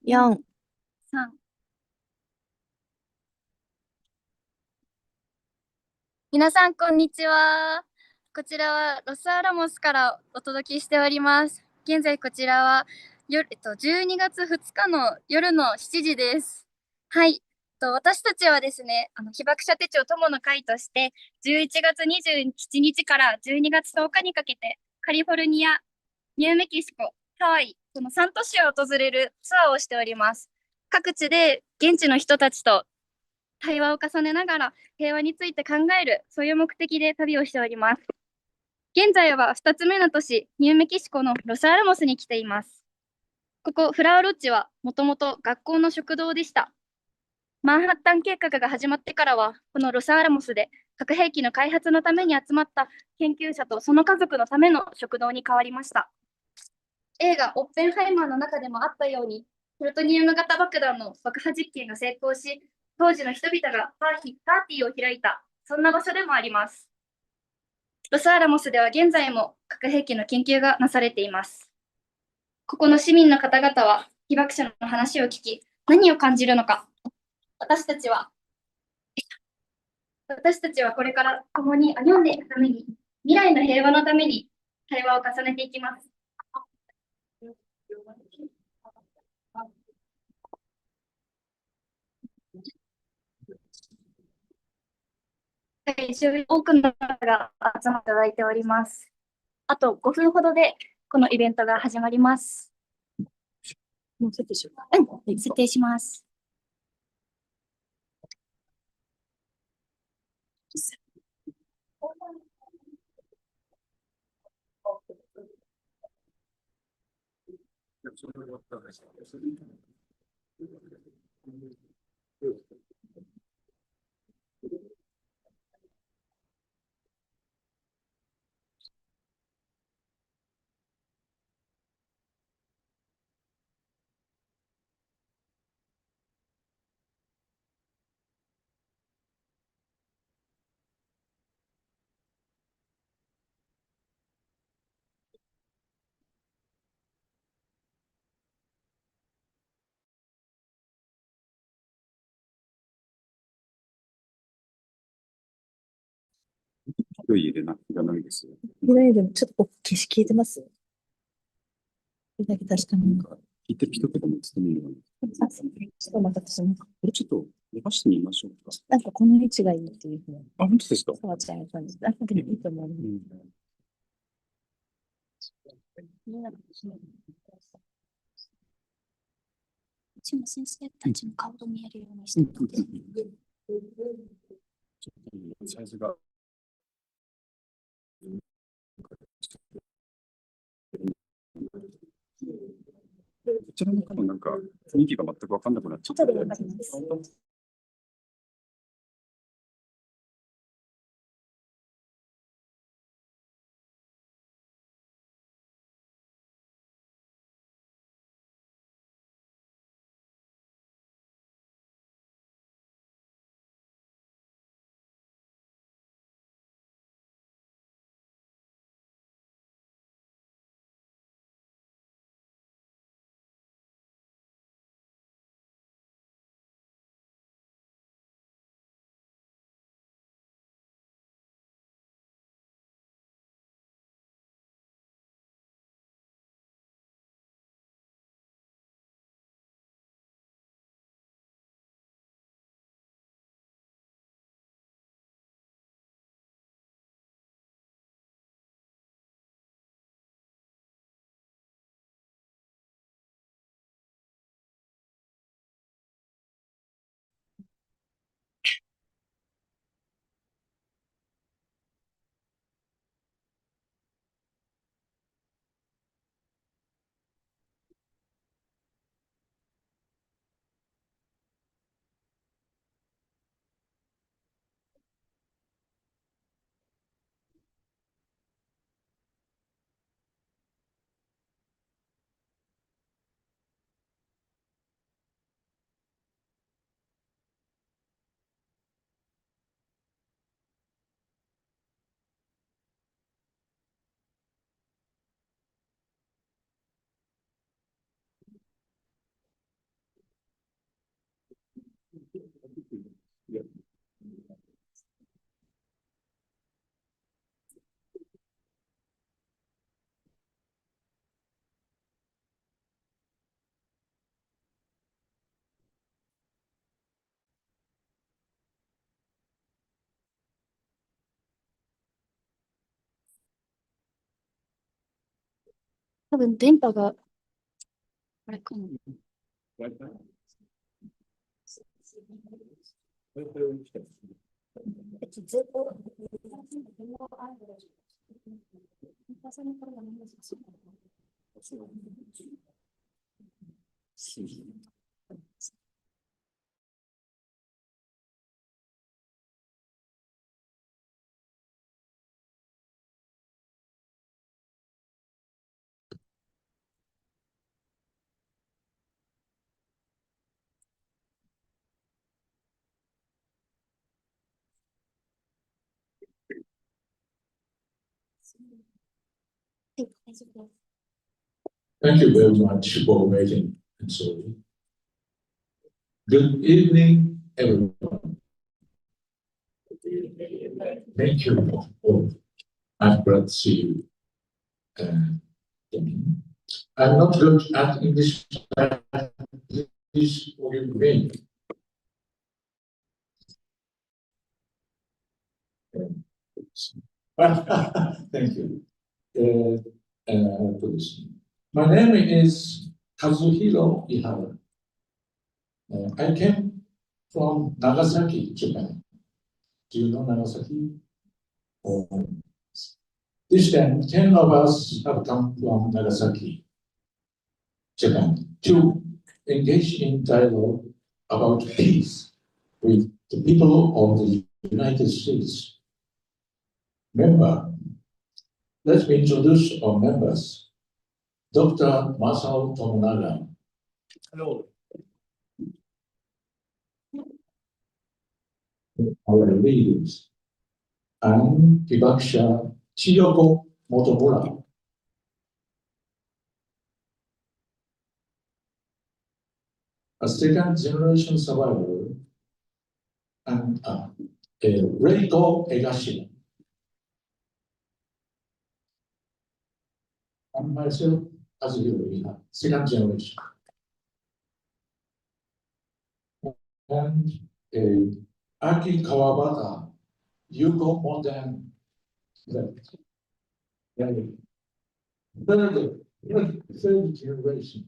4、3。皆さん、こんにちは。こちらはロスアラモスからお届けしております。現在、こちらは12月2日の夜の7時です。はい。私たちはですね、被爆者手帳友の会として、11月27日から12月10日にかけて、カリフォルニア、ニューメキシコ、ハワイ、その3都市を訪れるツアーをしております。各地で現地の人たちと対話を重ねながら平和について考える、そういう目的で旅をしております。現在は2つ目の都市、ニューメキシコのロスアルモスに来ています。ここフラーロッジはもともと学校の食堂でした。マンハッタン計画が始まってからは、このロスアラモスで核兵器の開発のために集まった研究者とその家族のための食堂に変わりました。映画オッペンハイマーの中でもあったように、プルトニウム型爆弾の爆破実験が成功し、当時の人々がパーティーを開いた、そんな場所でもあります。ロスアラモスでは現在も核兵器の研究がなされています。ここの市民の方々は被爆者の話を聞き、何を感じるのか、私たちはこれから共に歩んでいくために、未来の平和のために対話を重ねていきます。会場に多くの方が集まっていただいております。あと5分ほどでこのイベントが始まります。もう設定しようか。うん、設定します。トイレいらないですよ。いわゆるちょっと消し聞いてます？これだけ確かに。聞いてる人とかも伝えるのあ、ちょっとまた私も。これちょっと伸ばしてみましょうか。なんかこの位置がいいっていうふうに。あ、本当ですか？触っちゃいました。あ、でもいいと思う。うちの先生たちの顔が見えるようにしてくれて。ちょっとサイズが。こちらの方もなんか雰囲気が全く分かんなくなっちゃった。後でわかります。多分電波が、あれかな。ずっと、はい、大丈夫です。Thank you very much for waiting. And so, good evening, everyone. Thank you. I'm glad to see you. I'm not good at English. Please forgive me. Thank you. Please. My name is Kazuhiro Ihara. I came from Nagasaki, Japan. Do you know Nagasaki? This time, 10 of us have come from Nagasaki, Japan, to engage in dialogue about peace with the people of the United States. Let me introduce our members. Dr. Masao Tomonaga. Hello. Our leaders. And被爆者千代子元村。A second generation survivor and Reiko Egashima. And myself, as you know, second generation. And Aki Kawabata, Yuko Modern. Third generation.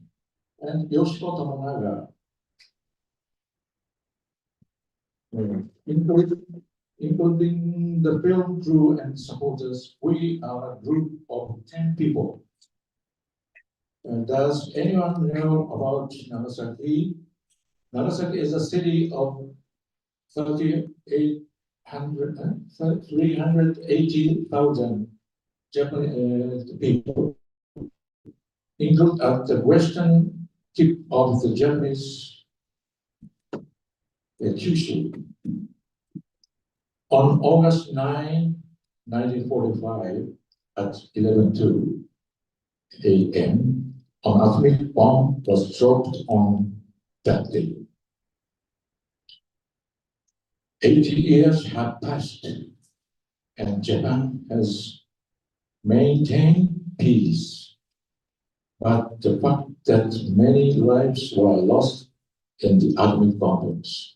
And Yoshiko Tomonaga. Including the film crew and supporters, we are a group of 10 people. Does anyone know about Nagasaki? Nagasaki is a city of 380,000 Japanese people, including at the western tip of the Japanese Kyushu. On August 9, 1945, at 11:02 a.m., an atomic bomb was dropped on that day. 80 years have passed, and Japan has maintained peace. But the fact that many lives were lost in the atomic bombings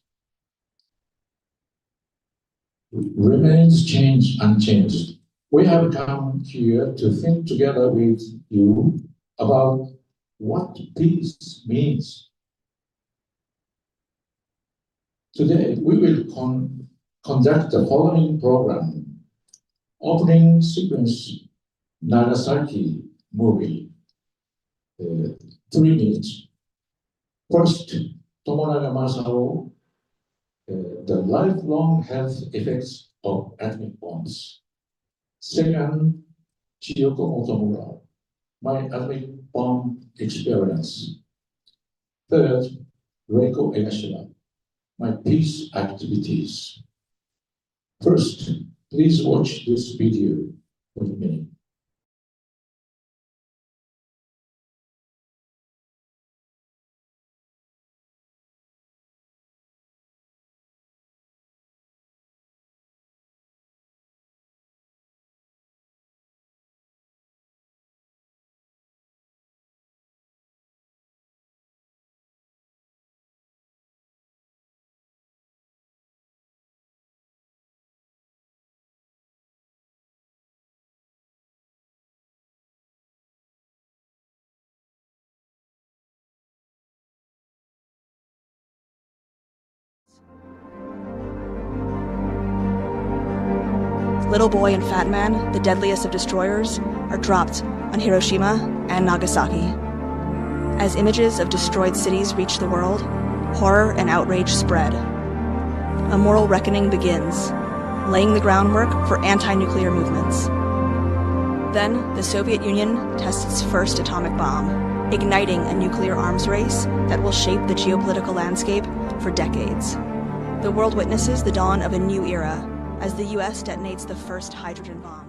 remains unchanged. We have come here to think together with you about what peace means. Today, we will conduct the following program. Opening sequence, Nagasaki movie, 3 minutes. First, Tomonaga Masao, the lifelong health effects of atomic bombs. Second, Chiyoko Otomura, my atomic bomb experience. Third, Reiko Egashima, my peace activities. First, please watch this video with me. Little Boy and Fat Man, the deadliest of destroyers, are dropped on Hiroshima and Nagasaki. As images of destroyed cities reach the world, horror and outrage spread. A moral reckoning begins, laying the groundwork for anti-nuclear movements. Then, the Soviet Union tests its first atomic bomb, igniting a nuclear arms race that will shape the geopolitical landscape for decades. The world witnesses the dawn of a new era as the US detonates the first hydrogen bomb.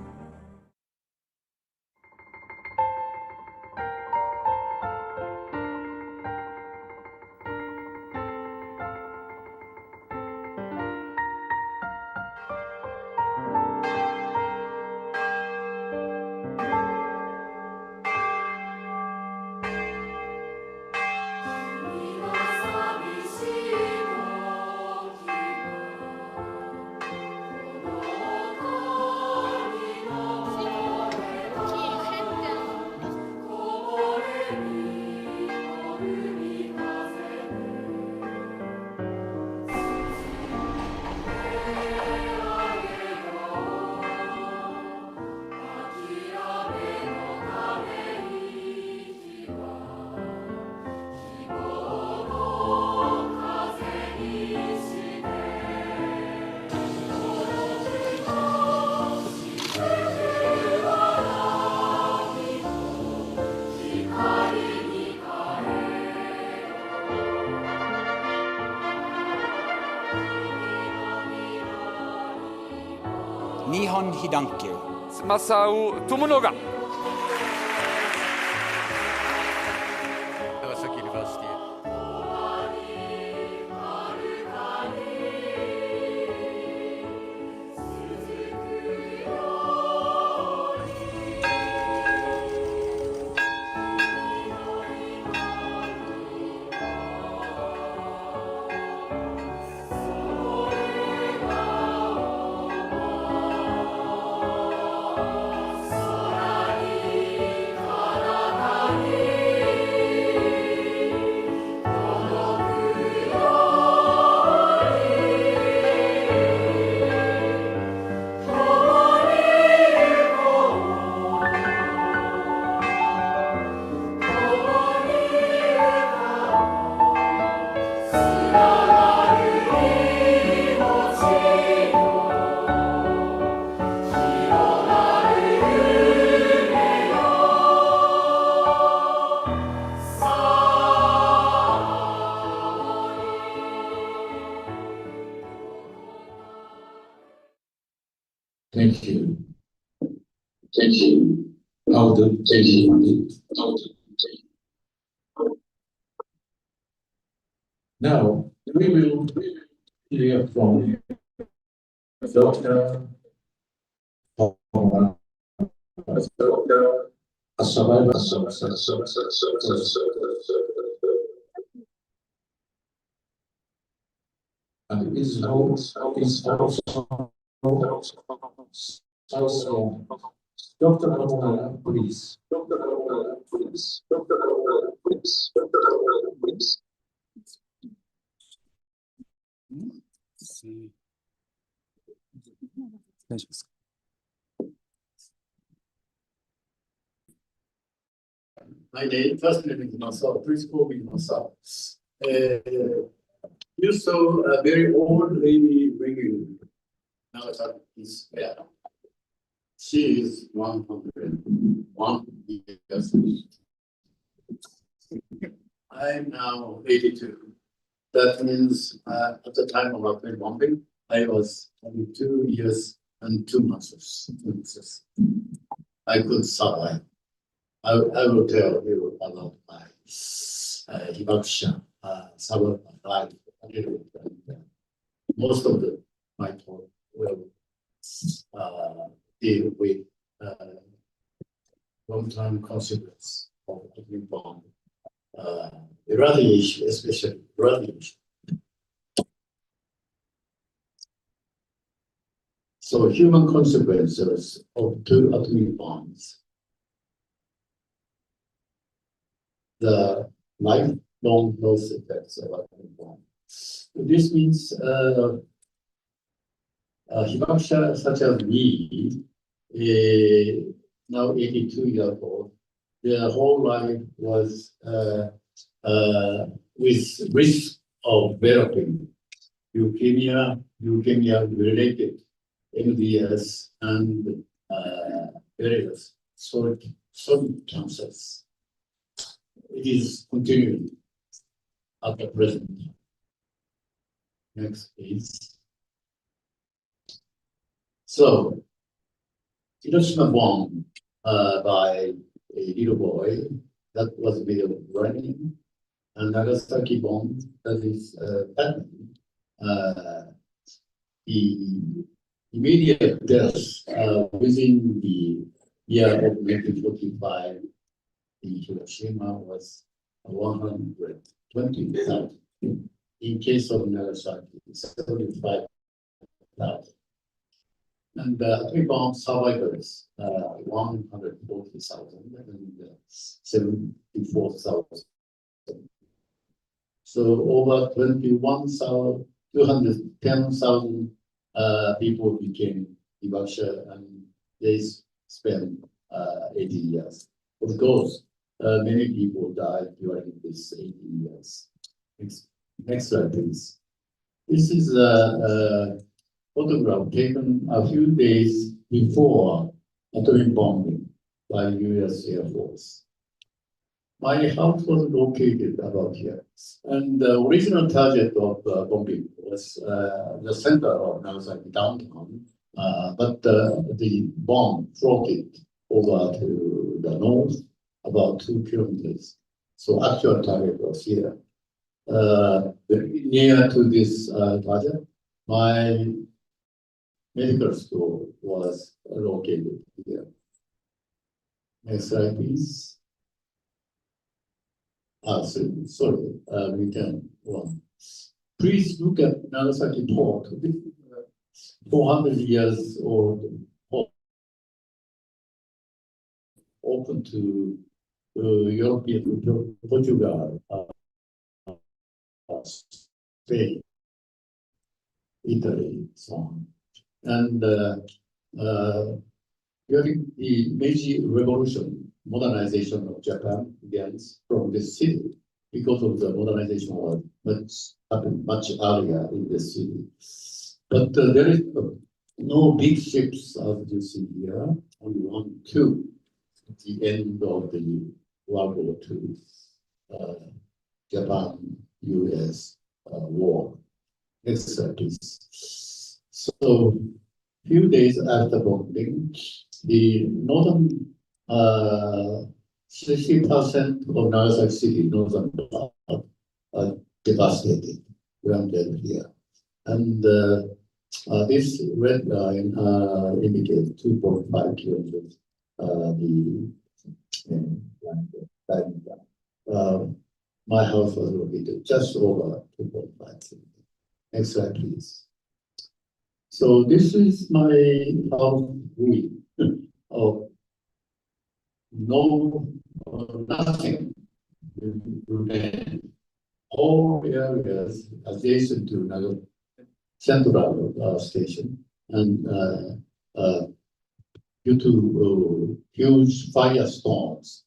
日本被団球翼を友のが長崎ユニバーシティ Thank you. Thank you. How do you Now, we will hear from Dr. A survivor. And his notes is also Dr. Ramona, please. Dr. Ramona, please. Dr. Ramona, please. Dr. Ramona, please. 大丈夫ですか？ My name, first name is Masao. Please call me Masao. You saw a very old lady ringing. Nagasaki is there. She is 101 years old. I'm now 82. That means at the time of atomic bombing, I was only 2 years and 2 months. I could survive. I will tell you about my被爆者survival life. Most of my talk will deal with long-term consequences of atomic bomb, radiation, especially radiation. So human consequences of 2 atomic bombs. The lifelong health effects of atomic bomb. This means 被爆者 such as me, now 82 years old, their whole life was with risk of developing leukemia-related MDS, and various solid cancers. It is continuing at the present. Next, please. So, Hiroshima bomb by a little boy that was video running, and Nagasaki bomb that is happening. The immediate deaths within the year of 1945 in Hiroshima was 120,000. In case of Nagasaki, 75,000. And atomic bomb survivors, 140,000 and 74,000. So over 210,000 people became evacuated, and they spent 80 years. Of course, many people died during these 80 years. Next slide, please. This is a photograph taken a few days before atomic bombing by US Air Force. My house was located about here, and the original target of bombing was the center of Nagasaki downtown, but the bomb floated over to the north about 2 kilometers. So actual target was here. Near to this target, my medical school was located here. Next slide, please. Sorry, return one. Please look at Nagasaki port. 400 years old port, open to European, Portugal, Spain, Italy, so on. And during the Meiji Revolution, modernization of Japan begins from this city, because of the modernization was happened much earlier in the city. But there is no big ships as you see here, only 1, 2 at the end of the World War II, Japan-US war. Next slide, please. So, few days after bombing, the northern 60% of Nagasaki City, northern part, devastated, grounded here. And this red line indicates 2.5 kilometers. My house was located just over 2.5 kilometers. Next slide, please. So this is my house view of nothing remained. All areas adjacent to Central Station, and due to huge firestorms,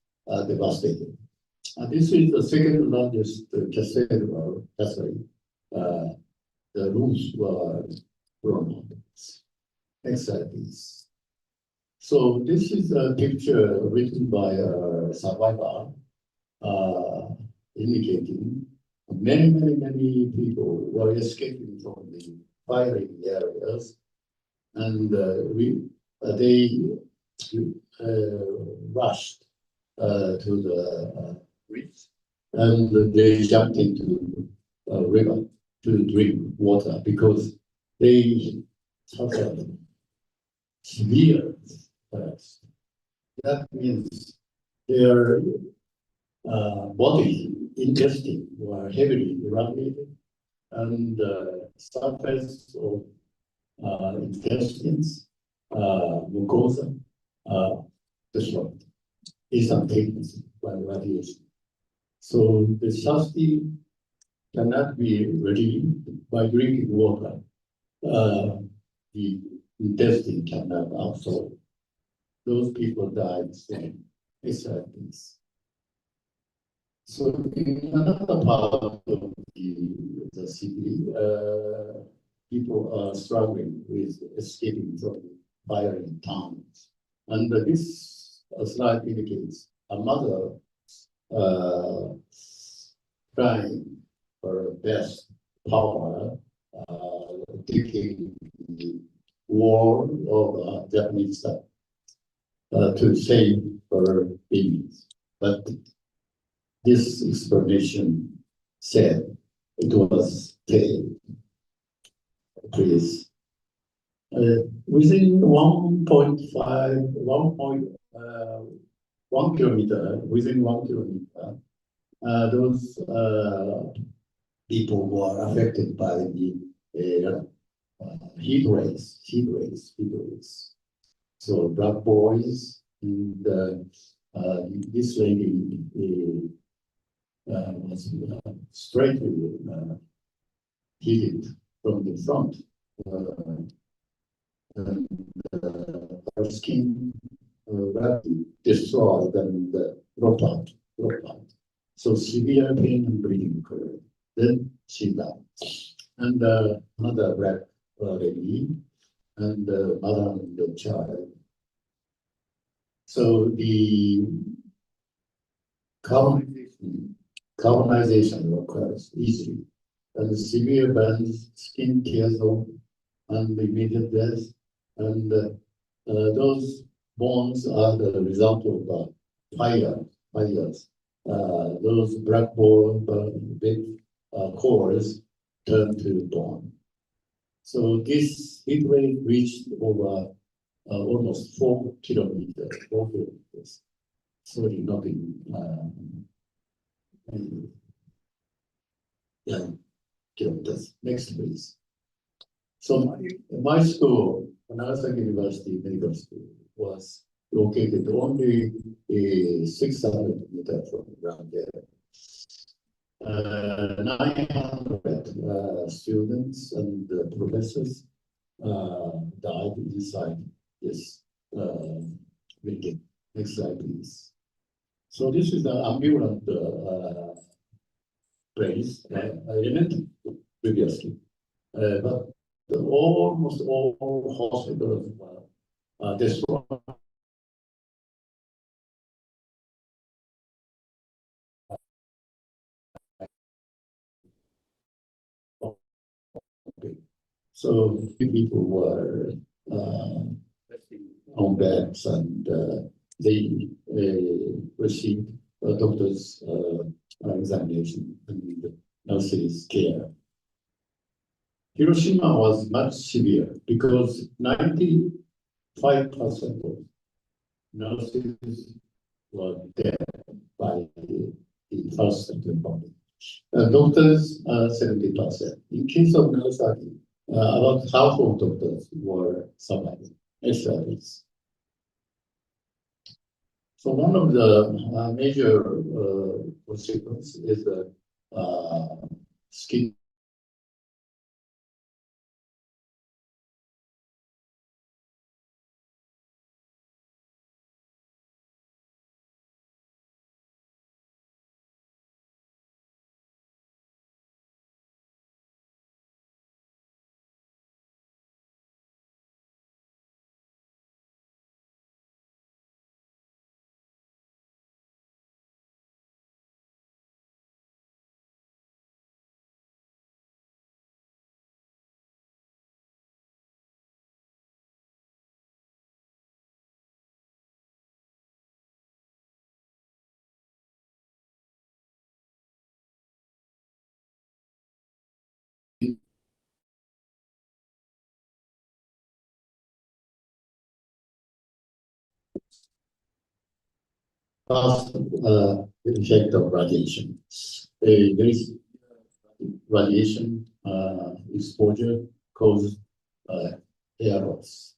devastated. This is the second largest cathedral. The roofs were blown up. Next slide, please. So this is a picture written by a survivor, indicating many people were escaping from the firing areas, and they rushed to the bridge, and they jumped into a river to drink water because they suffered severe fires. That means their body intestine were heavily irradiated, and surface of intestines, mucosa, disrupted instantaneously by radiation. So the thirsty cannot be relieved by drinking water. the intestine cannot absorb. Those people died from SIPs. So in another part of the city, people are struggling with escaping from fire in towns. And this slide indicates a mother trying her best power, taking the war of Japanese stuff to save her babies. But this explanation said it was failed. Please. Within 1 kilometer, within 1 kilometer, those people were affected by the heat rays. So black boys and this lady was straightly heated from the front. Her skin rapidly destroyed and dropped out. So severe pain and bleeding occurred. Then she died. And another black lady and mother and the child. So the carbonization occurs easily. And severe burns, skin tears off, and immediate death. And those bones are the result of fires. Those black bone, big cores turn to bone. So this heat wave reached over almost 4 kilometers. Sorry, nothing. Kilometers. Next, please. So my school, Nagasaki University Medical School, was located only 600 meters from ground there. 900 students and professors died inside this building. Next slide, please. So this is the ambulant place, elementary previously, but almost all hospitals were destroyed. So people were on beds and they received doctor's examination and nurses' care. Hiroshima was much severe because 95% of nurses were dead by the first September. Doctors, 70%. In case of Nagasaki, about half of doctors were surviving, experts. So one of the major consequences is the skin. First, effect of radiation. There is radiation exposure causes hair loss.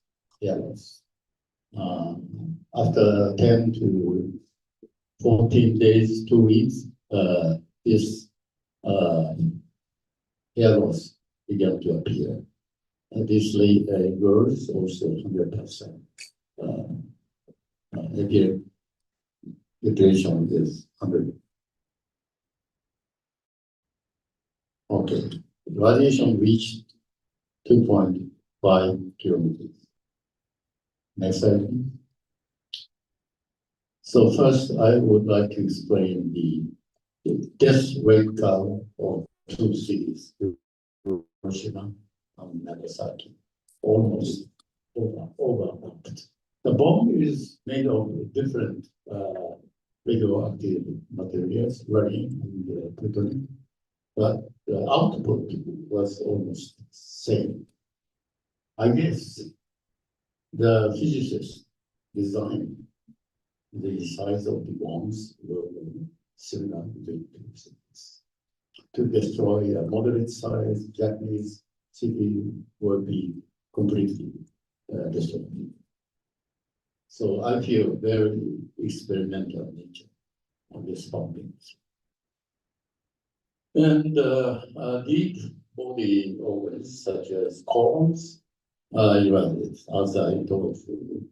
After 10 to 14 days, 2 weeks, this hair loss began to appear. these girls also 100%. Iteration is 100. Okay, radiation reached 2.5 kilometers. Next slide. So first, I would like to explain the death rate curve of two cities, Hiroshima and Nagasaki, almost overlapped. The bomb is made of different radioactive materials, radium and plutonium, but the output was almost the same. I guess the physicists designed the size of the bombs were similar to destroy a moderate sized Japanese city would be completely destroyed. So I feel very experimental nature of this bombings. And deep body organs such as colons irradiated, as I told you,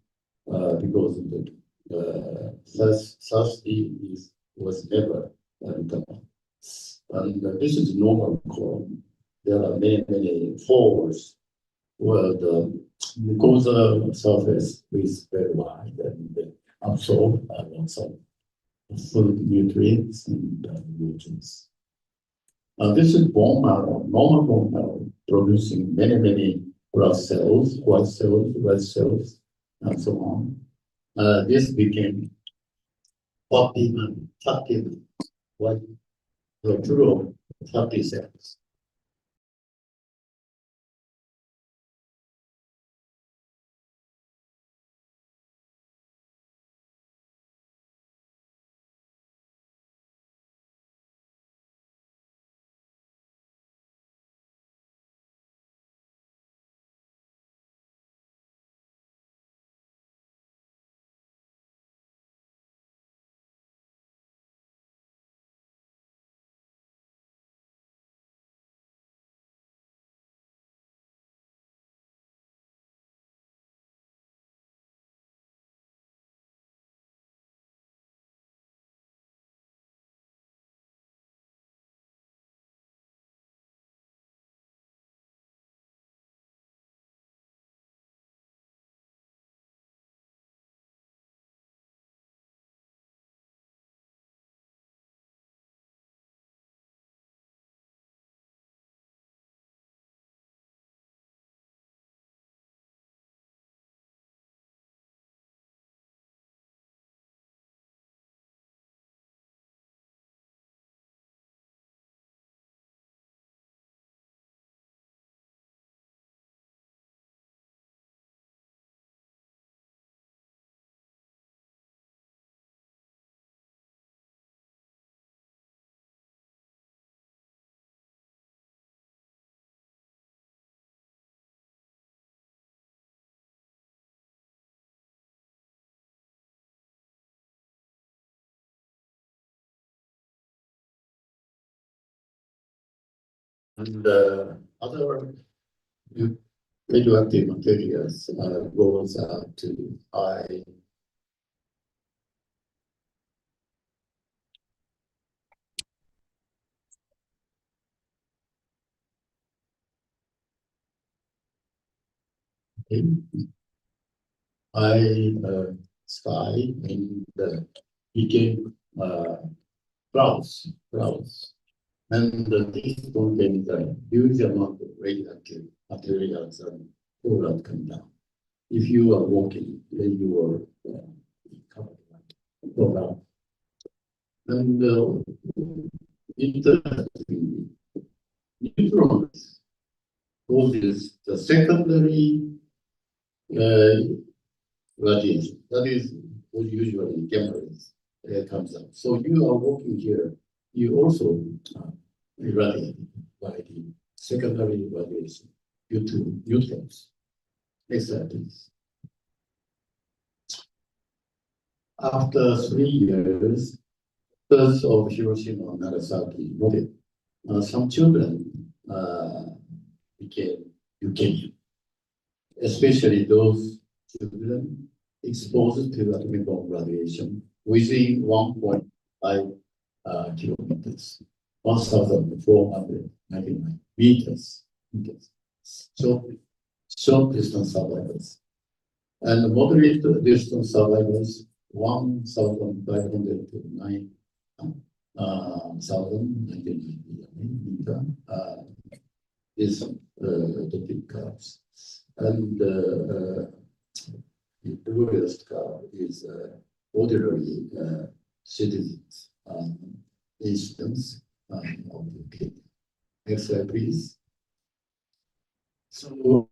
because of the thirsty was never recovered. And this is normal colon. There are many folds where the mucosa surface is very wide and absorb lots of food nutrients and nutrients. This is bone marrow, normal bone marrow, producing many blood cells, white cells, red cells, and so on. This became fatty white, true fatty cells. And other radioactive materials goes out to eye. Eye, sky, and became clouds. And these contain a huge amount of radioactive materials and chloride come down. If you are walking, then you are covered. And interestingly, neutrons causes the secondary radiation. That is what usually gamma rays comes out. So you are walking here, you also irradiated by the secondary radiation due to neutrons. Next slide, please. After 3 years, birth of Hiroshima and Nagasaki noted, some children became leukemia. especially those children exposed to atomic bomb radiation within 1.5 kilometers, 1,499 meters. Short distance survivors. And moderate distance survivors, 1,509 meter is the big curves. And the lowest curve is ordinary citizens incidents of the kid. Next slide, please. So,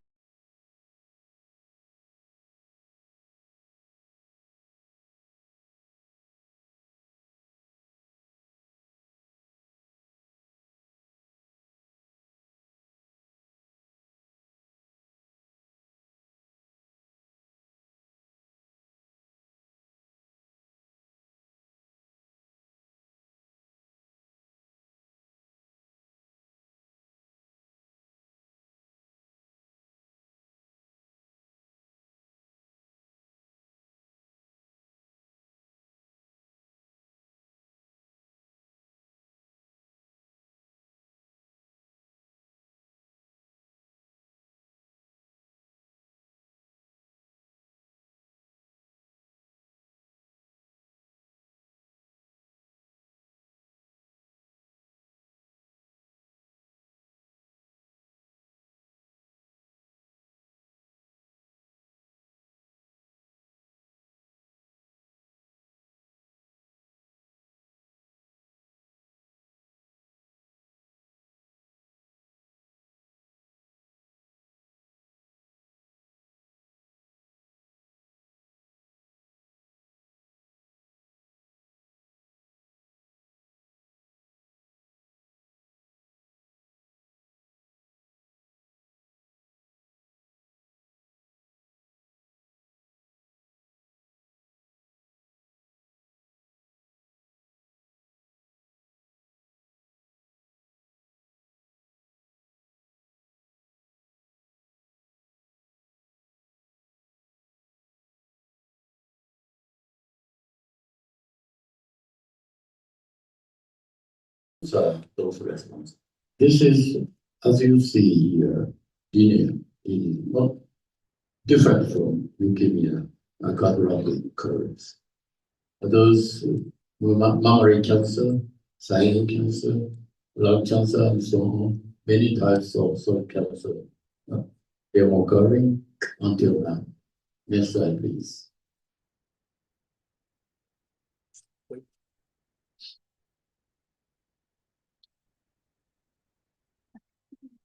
those response. This is, as you see here, not different from leukemia, cardiac curves. Those mammary cancer, thyroid cancer, lung cancer, and so on, many types of solid cancer, they are occurring until now. Next slide, please.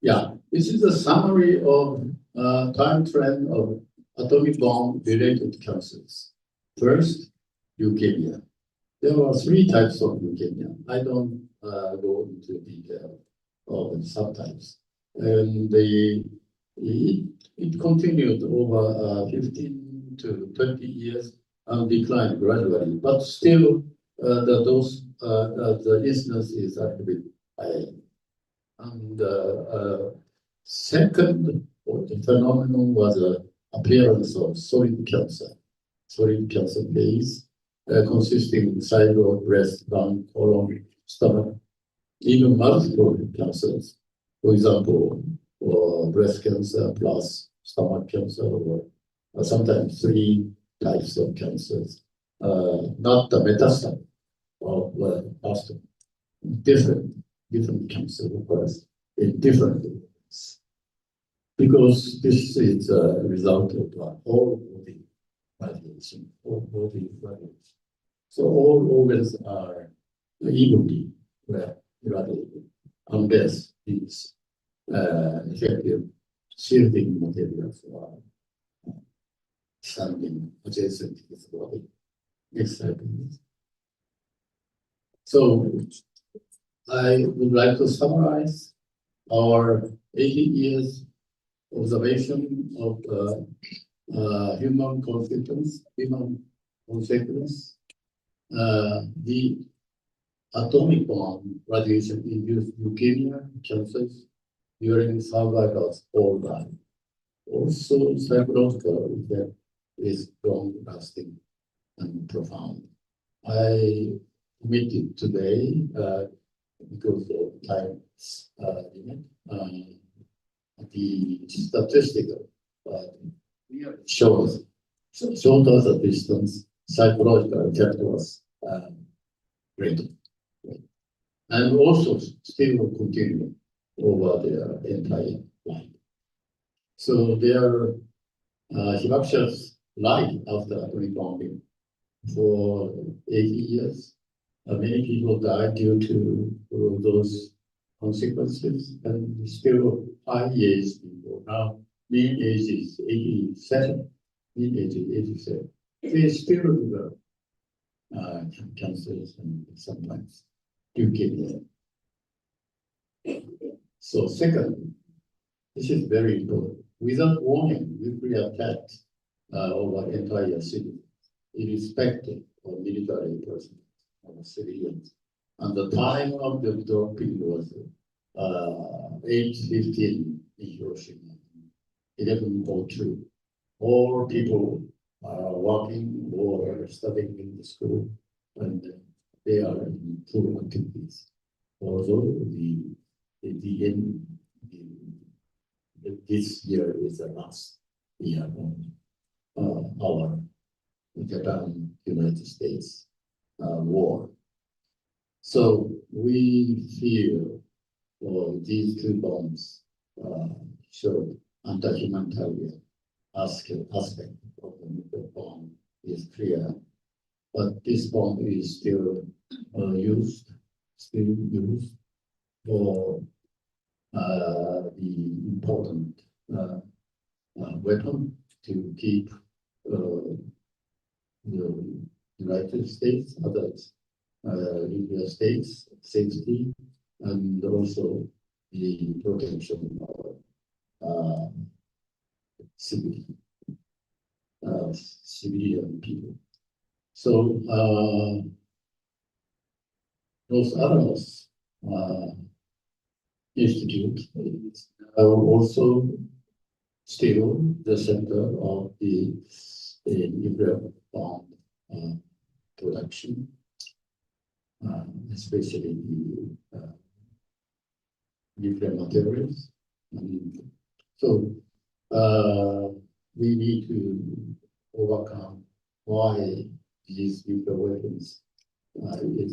Yeah, this is a summary of time trend of atomic bomb related cancers. First, leukemia. There are 3 types of leukemia. I don't go into detail of the subtypes. And it continued over 15 to 20 years and declined gradually, but still the incidence is actually high. And second phenomenon was the appearance of solid cancer case consisting of thyroid, breast, lung, colon, stomach, even multiple cancers. For example, breast cancer plus stomach cancer, or sometimes 3 types of cancers. Not the metastasis of after different cancer, of course, in different ways. Because this is a result of all body radiation, So all organs are evenly irradiated unless these effective shielding materials are standing adjacent to the body. Next slide, please. So I would like to summarize our 80 years observation of human consequence. The atomic bomb radiation-induced leukemia cancers during survivors' whole life. also psychological effect is long-lasting and profound. I omitted today because of time limit. The statistical shows shorter the distance, psychological effect was greater, and also still continue over their entire life. So their Hibakusha's life after atomic bombing for 80 years. Many people died due to those consequences, and still high age people. Now, mean age is 87. Mean age is 87. They still develop cancers and sometimes leukemia. So second, this is very important. Without warning, nuclear attack over entire city, irrespective of military personnel or civilians. And the time of the dropping was 8:15 in Hiroshima, 11:02. All people are working or studying in the school, and they are in full activities. Although this year is the last year of our Japan-United States war. So we feel these two bombs show anti-humanitarian aspect of the nuclear bomb is clear, but this bomb is still used for the important weapon to keep the United States, others, nuclear states, safety, and also the protection of civilian people. So, Los Alamos Institute is also still the center of the nuclear bomb production, especially the nuclear materials. And so we need to overcome why these nuclear weapons has been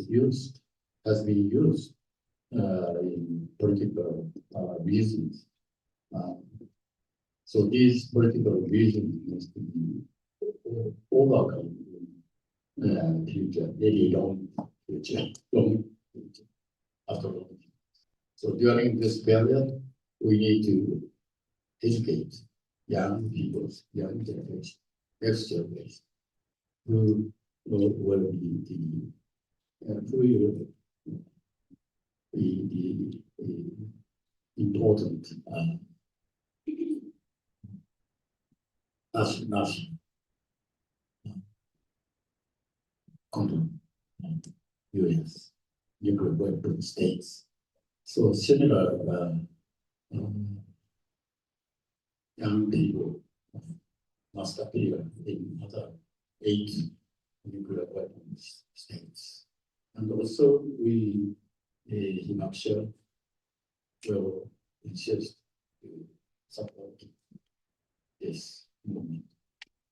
used in political reasons. So these political reasons must be overcome in future, maybe long future, after long. So during this period, we need to educate young people, young generation, next generation, who will be the important national control US nuclear weapon states. So similar young people must appear in other 8 nuclear weapons states. And also we, Hibakusha, will insist to support this movement.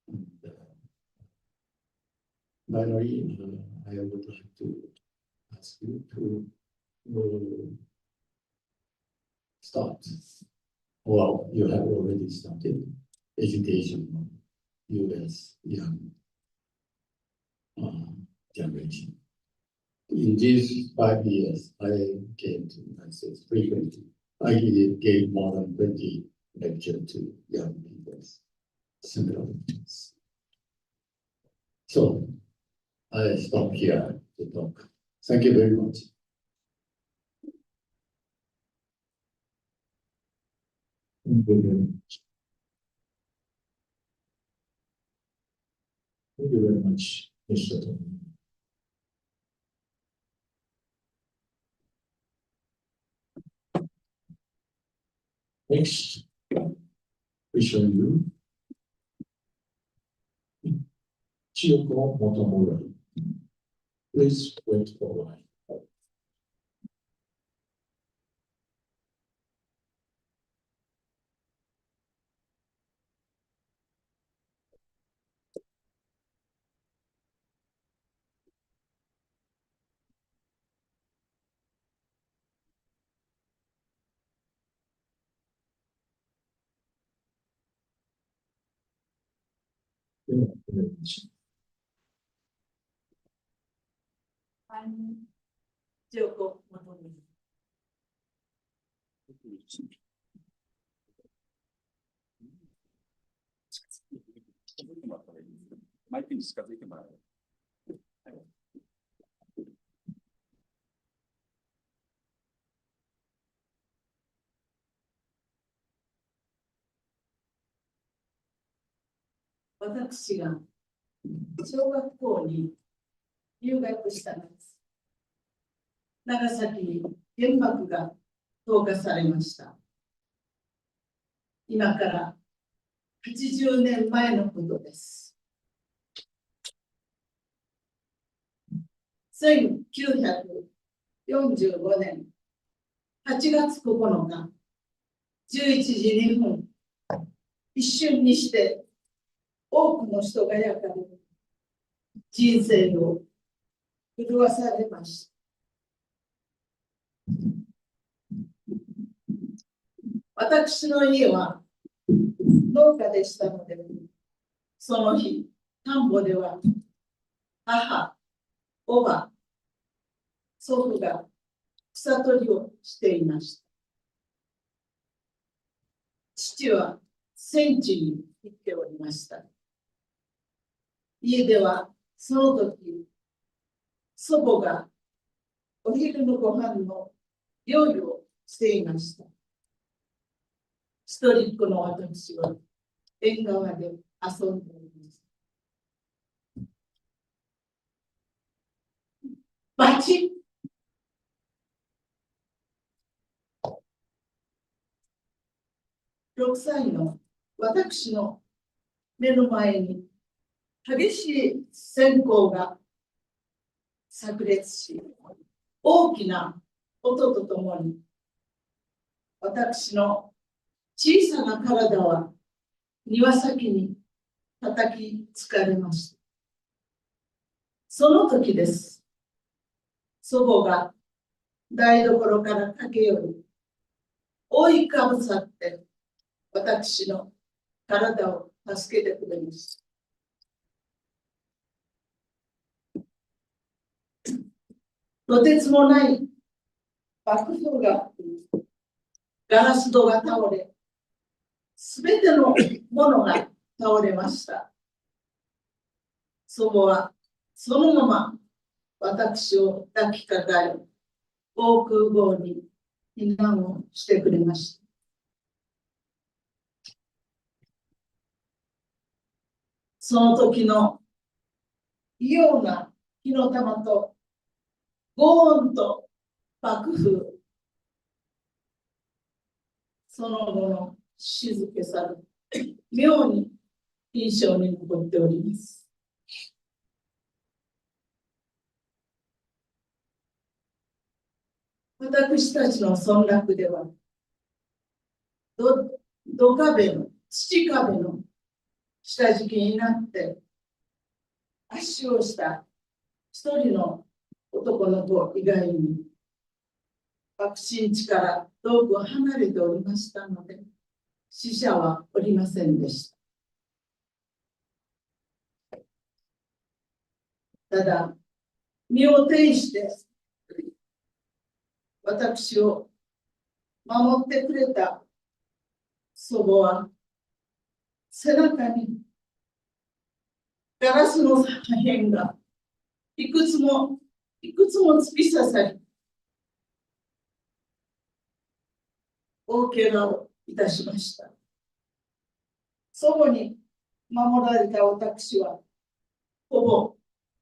And, finally, I would like to ask you to start, well, you have already started education of US young generation. In these 5 years, I came to the United States frequently. I gave more than 20 lectures to young people, similar lectures. So I stop here to talk. Thank you very much. Thank you very much. Thank you very much, Mr. Tony. Next, we show you 千代子元村。Please wait for a while. ではお願いします。千代子元村。マイクに近づいてもらう。私が小学校に入学したのです。長崎に原爆が投下されました。今から80年前のことです。1945年8月9日11時2分、一瞬にして多くの人が焼かれ、人生を狂わされました。私の家は農家でしたので、その日、田んぼでは母、おば、祖父が草取りをしていました。父は戦地に行っておりました。家ではその時、祖母がお昼のご飯の料理をしていました。一人っ子の私は縁側で遊んでおりました。バチッ6歳の私の目の前に激しい閃光が炸裂し、大きな音とともに私の小さな体は庭先に叩きつかれました。その時です。祖母が台所から駆け寄り、覆いかぶさって私の体を助けてくれました。とてつもない爆風が吹き、ガラス戸が倒れ、すべてのものが倒れました。祖母はそのまま私を抱きかかえ、防空壕に避難をしてくれました。その時の異様な火の玉と轟音と爆風、その後の静けさが妙に印象に残っております。私たちの村落では土壁の土壁の下敷きになって圧死をした一人の男の子以外に爆心地から遠く離れておりましたので、死者はおりませんでした。ただ、身を挺して私を守ってくれた祖母は、背中にガラスの破片がいくつも突き刺さり、大怪我をいたしました。祖母に守られた私はほぼ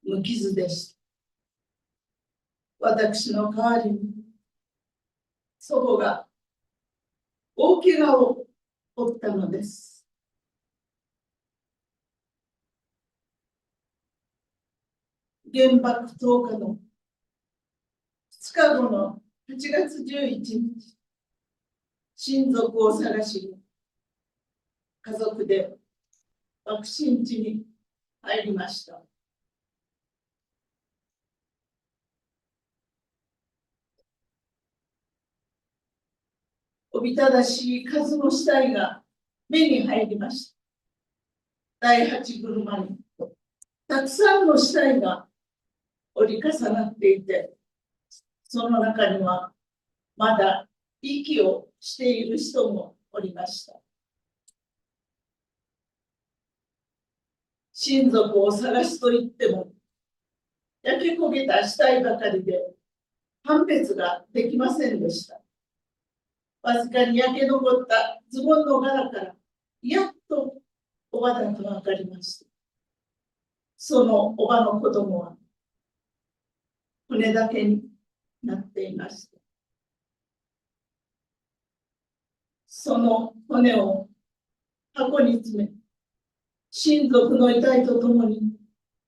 無傷でした。私の代わりに祖母が大怪我を負ったのです。原爆投下の2日後の8月11日、親族を探しに家族で爆心地に入りました。おびただしい数の死体が目に入りました。第8車にたくさんの死体が折り重なっていて、その中にはまだ息をしている人もおりました。親族を探すと言っても、焼け焦げた死体ばかりで判別ができませんでした。わずかに焼け残ったズボンの柄から、やっとおばだと分かりました。そのおばの子供は骨だけになっていました。その骨を箱に詰め、親族の遺体とともに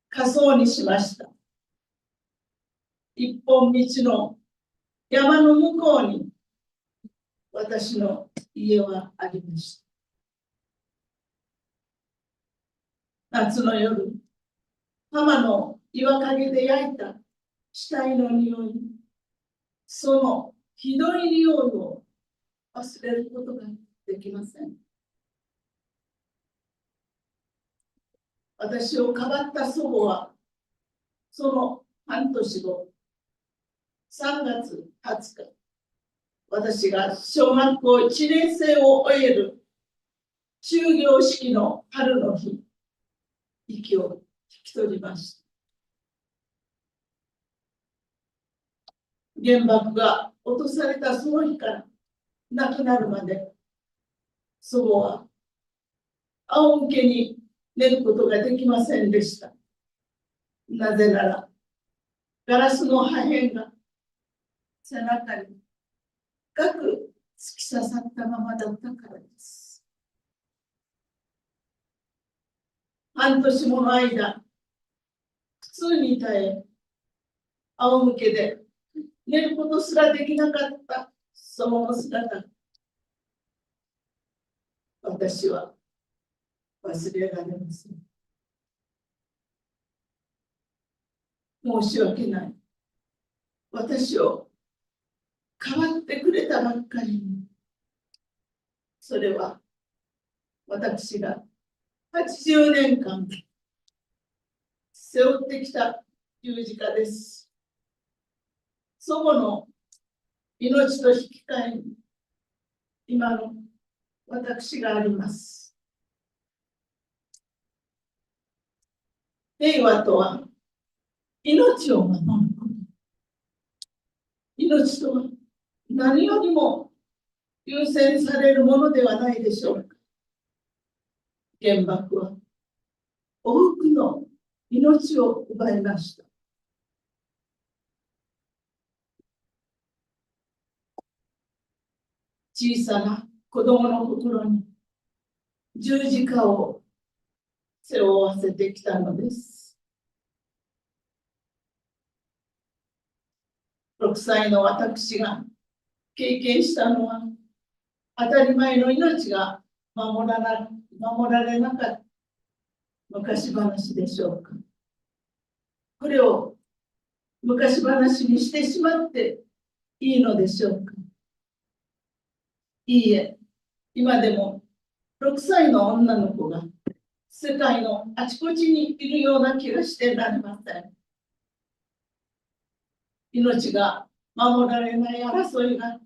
火葬にしました。一本道の山の向こうに私の家はありました。夏の夜、浜の岩陰で焼いた死体の匂い、そのひどい匂いを忘れることができません。私をかばった祖母は、その半年後、3月20日、私が小学校1年生を終える終業式の春の日、息を引き取りました。原爆が落とされたその日から亡くなるまで、祖母は仰向けに寝ることができませんでした。なぜなら、ガラスの破片が背中に深く突き刺さったままだったからです。半年もの間、苦痛に耐え、仰向けで寝ることすらできなかったその姿、私は忘れられません。申し訳ない。私を代わってくれたばっかりに、それは私が80年間背負ってきた十字架です。祖母の命と引き換えに、今の私があります。平和とは、命を守ること。命とは何よりも優先されるものではないでしょうか。原爆は多くの命を奪いました。小さな子供の心に十字架を背負わせてきたのです。6歳の私が経験したのは、当たり前の命が守られなかった昔話でしょうか。これを昔話にしてしまっていいのでしょうか。いいえ、今でも6歳の女の子が世界のあちこちにいるような気がしてなりません。命が守られない争いが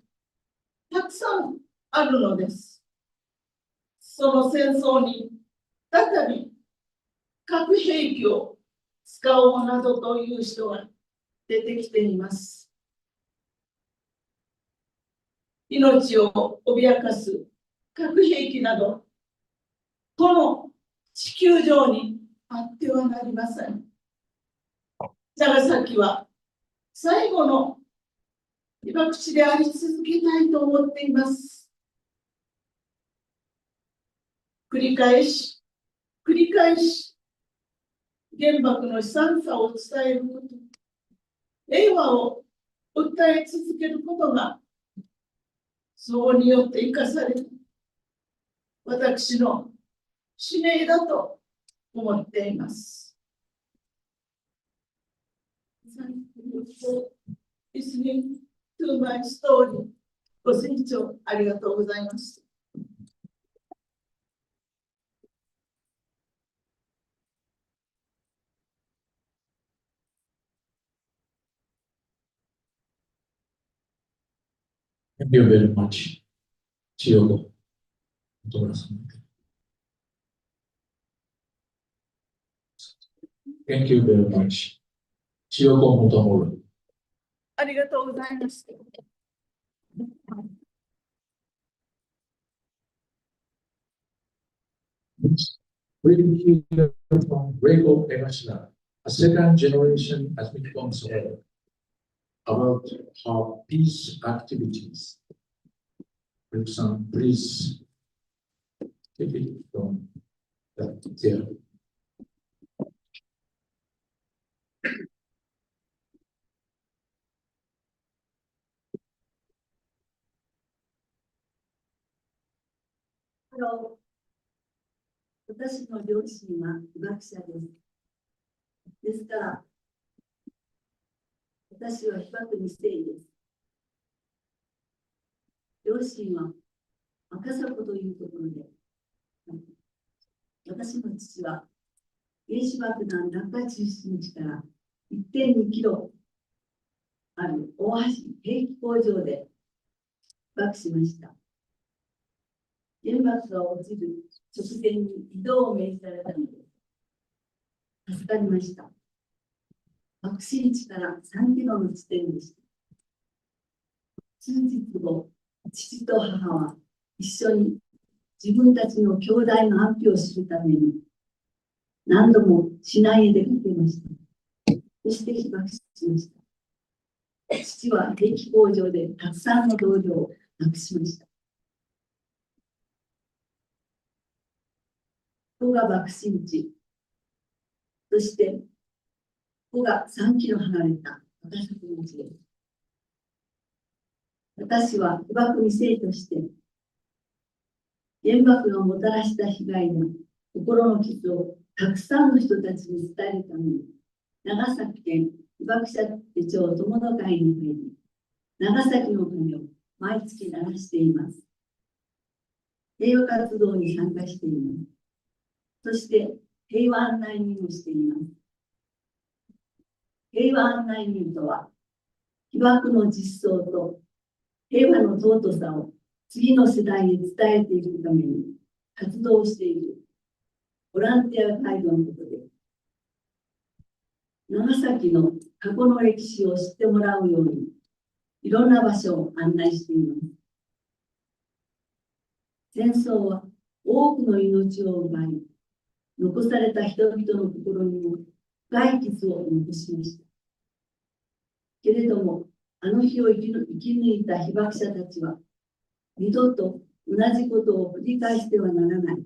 たくさんあるのです。その戦争に再び核兵器を使おうなどという人が出てきています。命を脅かす核兵器など、この地球上にあってはなりません。長崎は最後の被爆地であり続けたいと思っています。繰り返し、繰り返し、原爆の悲惨さを伝えること、平和を訴え続けることが、それによって生かされる私の使命だと思っています。Listening to my story ご清聴ありがとうございました。Thank you very much. 千代子本村さん。Thank you very much. 千代子本村。ありがとうございました。We will hear from Grego Egashina, a second generation ethnic council, about her peace activities. Please take it from there. 私の両親は被爆者です。ですから、私は被爆2世です。両親は赤坂というところで、私の父は原子爆弾落下中心地から 1.2 キロある大橋兵器工場で被爆しました。原爆が落ちる直前に移動を命じられたので助かりました。爆心地から3キロの地点でした。数日後、父と母は一緒に自分たちの兄弟の安否を知るために何度も市内へ出かけました。そして被爆しました。父は兵器工場でたくさんの同僚を亡くしました。ここが爆心地。そして、ここが3キロ離れた赤坂町です。私は被爆2世として、原爆がもたらした被害や心の傷をたくさんの人たちに伝えるために、長崎県被爆者手帳友の会に入り、長崎の鐘を毎月鳴らしています。平和活動に参加しています。そして平和案内人をしています。平和案内人とは、被爆の実相と平和の尊さを次の世代へ伝えていくために活動しているボランティアガイドのことで、長崎の過去の歴史を知ってもらうように、いろんな場所を案内しています。戦争は多くの命を奪い、残された人々の心にも深い傷を残しました。けれども、あの日を生き抜いた被爆者たちは、二度と同じことを繰り返してはならない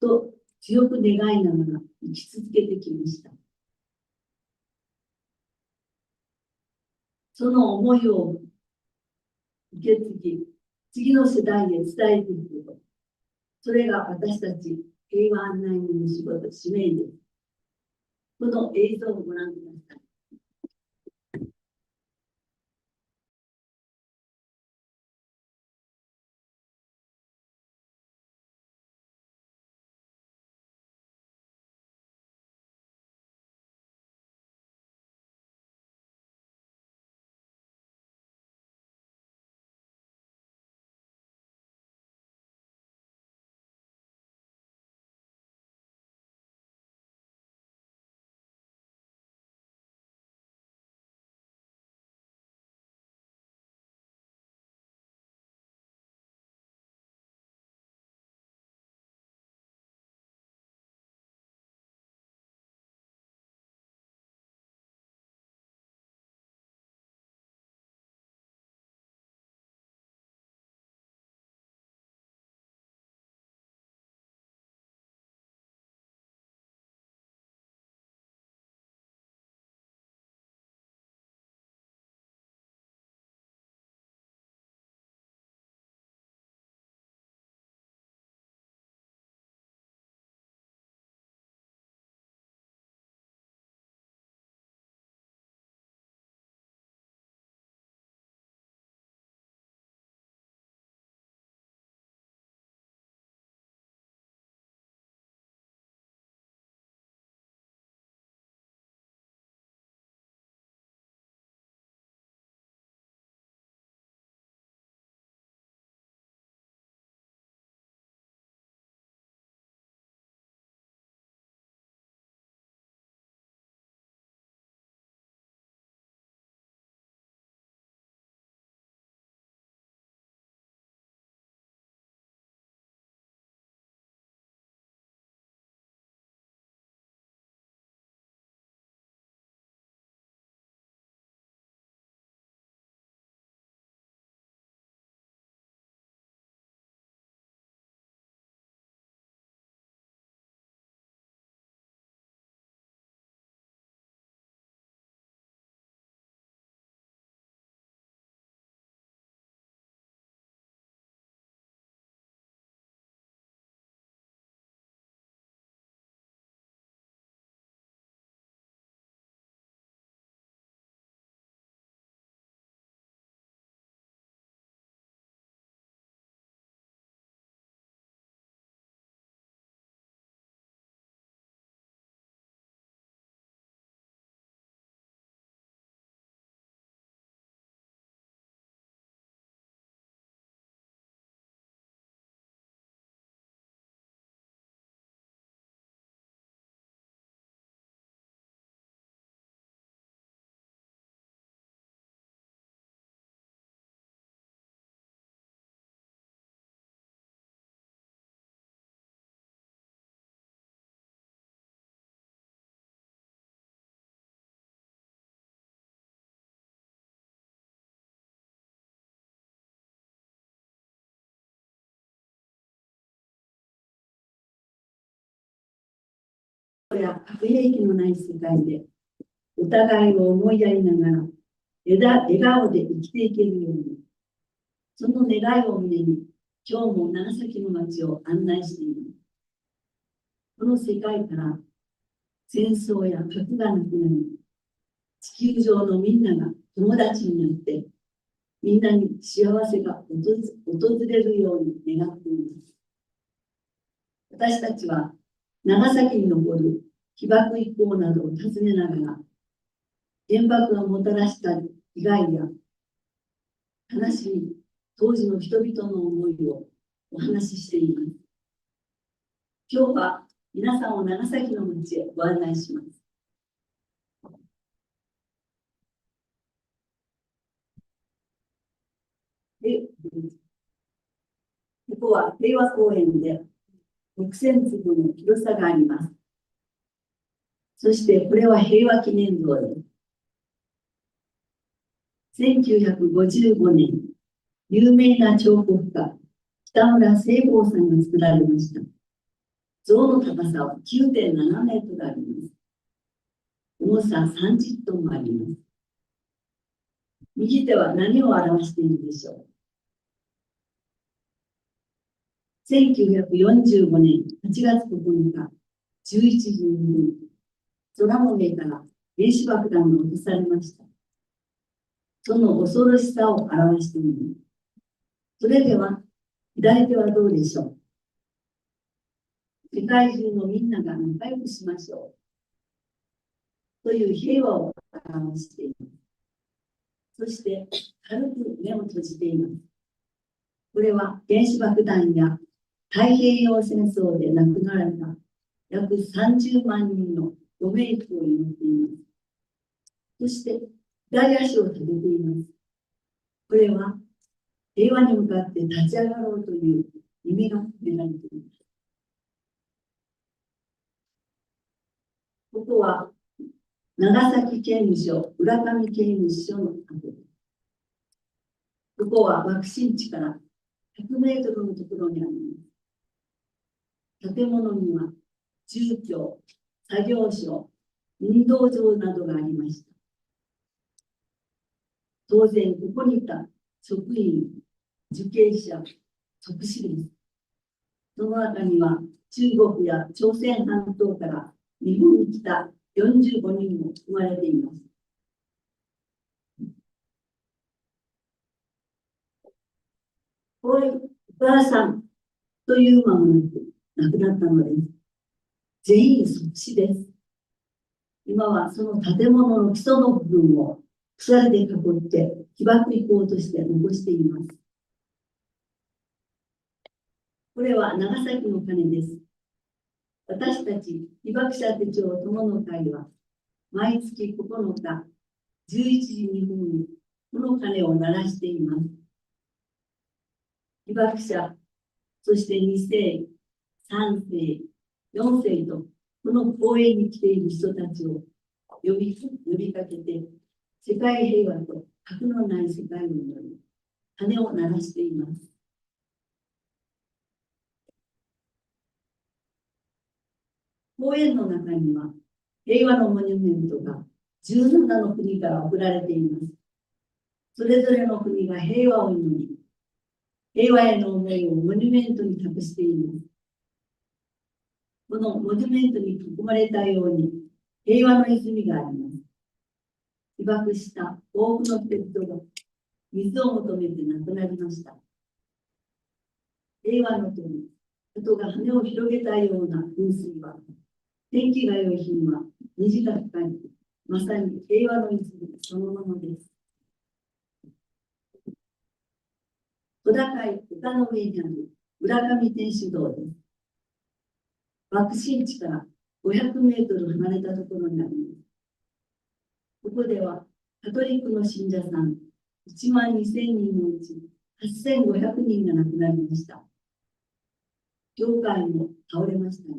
と強く願いながら生き続けてきました。その思いを受け継ぎ、次の世代へ伝えていくこと、それが私たち平和案内人の仕事、使命です。この映像をご覧ください。や核兵器のない世界で、お互いを思いやりながら、笑顔で生きていけるように、その願いを胸に、今日も長崎の街を案内しています。この世界から戦争や核がなくなり、地球上のみんなが友達になって、みんなに幸せが訪れるように願っています。私たちは長崎に残る被爆遺構などを訪ねながら、原爆がもたらした被害や悲しみ、当時の人々の思いをお話ししています。今日は皆さんを長崎の街へご案内します。ここは平和公園で6000坪の広さがあります。そしてこれは平和記念像です。1955年、有名な彫刻家、北村西郷さんが作られました。像の高さは 9.7 メートルあります。重さ30トンもあります。右手は何を表しているでしょう。1945年8月9日、11時2分、空の上から原子爆弾が落とされました。その恐ろしさを表しています。それでは、左手はどうでしょう。世界中のみんなが仲良くしましょう。という平和を表しています。そして、軽く目を閉じています。これは原子爆弾や太平洋戦争で亡くなられた約30万人のご冥福を祈っています。そして、左足を立てています。これは平和に向かって立ち上がろうという意味が込められています。ここは長崎刑務所、浦上刑務所の跡です。ここは爆心地から100メートルのところにあります。建物には住居、作業所、運動場などがありました。当然、ここにいた職員、受刑者、特使です。その中には中国や朝鮮半島から日本に来た45人も生まれています。お母さんという間もなく亡くなったのです。全員即死です。今はその建物の基礎の部分を鎖で囲って被爆遺構として残しています。これは長崎の鐘です。私たち被爆者手帳友の会は毎月9日11時2分にこの鐘を鳴らしています。被爆者、そして2世、3世、4世とこの公園に来ている人たちを呼びかけて、世界平和と核のない世界を祈り、鐘を鳴らしています。公園の中には平和のモニュメントが17の国から贈られています。それぞれの国が平和を祈り、平和への思いをモニュメントに託しています。このモニュメントに囲まれたように平和の泉があります。被爆した多くの人々が水を求めて亡くなりました。平和の鳥、人が羽を広げたような噴水は、天気が良い日には虹が光り、まさに平和の泉そのものです。小高い丘の上にある浦上天主堂です。爆心地から500メートル離れたところにあります。ここではカトリックの信者さん1万2000人のうち8500人が亡くなりました。教会も倒れましたが、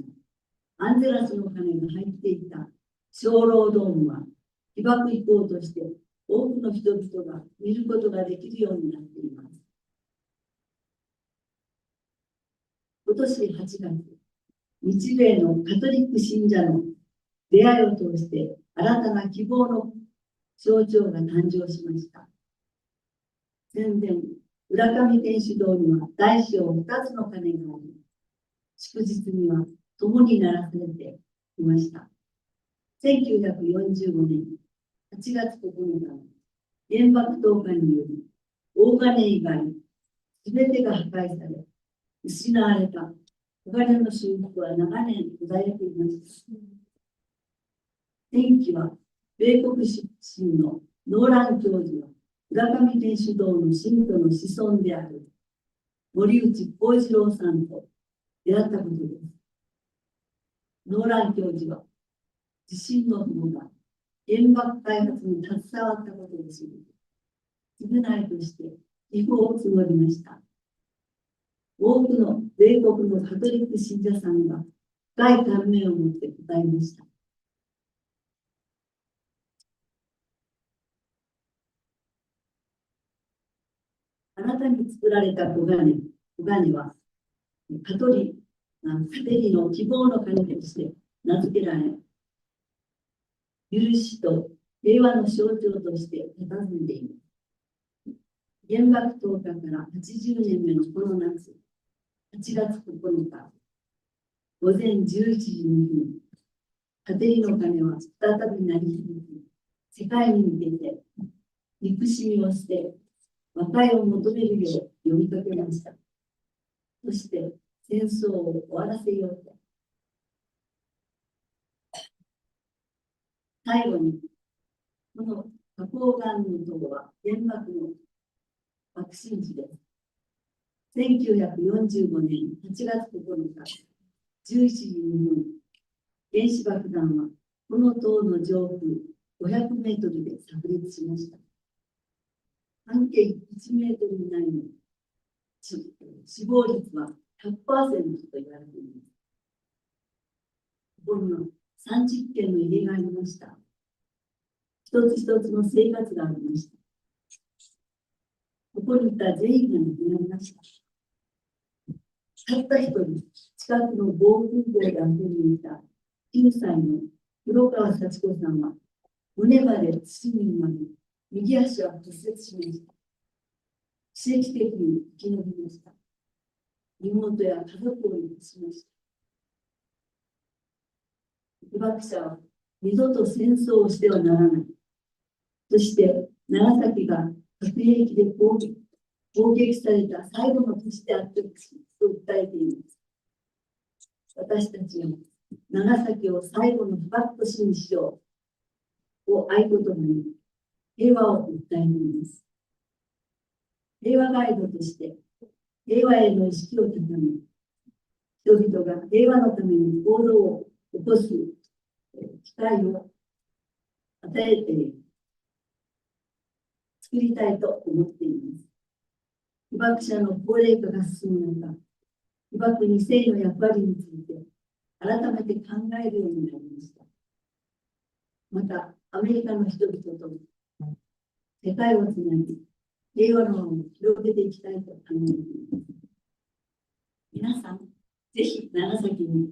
アンゼラスの鐘が入っていた鐘楼ドームは被爆遺構として多くの人々が見ることができるようになっています。今年8月、日米のカトリック信者の出会いを通して新たな希望の象徴が誕生しました。戦前、浦上天主堂には大小2つの鐘があり、祝日には共に鳴らされていました。1945年8月9日の原爆投下により、大鐘以外、すべてが破壊され、失われた小金の修復は長年途絶えていました。転機は、米国出身のノーラン教授は、浦上天主堂の信徒の子孫である森内幸次郎さんと出会ったことです。ノーラン教授は、自身の友が原爆開発に携わったことを知り、償いとして寄付を募りました。多くの米国のカトリック信者さんが深い感銘を持って答えました。新たに作られた小金はカテリの希望の鐘として名付けられ、許しと平和の象徴として佇んでいます。原爆投下から80年目のこの夏、8月9日、午前11時2分、カテリの鐘は再び鳴り響き、世界に向けて憎しみを捨て、和解を求めるよう呼びかけました。そして戦争を終わらせようと。最後に、この花崗岩の塔は原爆の爆心地です。1945年8月9日、11時2分、原子爆弾はこの塔の上空500メートルで炸裂しました。半径1メートル以内の死亡率は 100% と言われています。ここには30件の家がありました。一つ一つの生活がありました。ここにいた全員が亡くなりました。たった一人、近くの防空壕で遊んでいた9歳の黒川幸子さんは、胸まで土に埋まり、右足は骨折しました。奇跡的に生き延びました。妹や家族を亡くしました。被爆者は二度と戦争をしてはならない。そして長崎が核兵器で攻撃された最後の都市であってほしいと訴えています。私たちは長崎を最後の被爆都市にしようを合言葉に平和を訴えています。平和ガイドとして平和への意識を高め、人々が平和のために行動を起こす機会を与えて作りたいと思っています。被爆者の高齢化が進む中、被爆2世の役割について改めて考えるようになりました。また、アメリカの人々と世界をつなぎ、平和の輪を広げていきたいと考えています。皆さん、ぜひ長崎に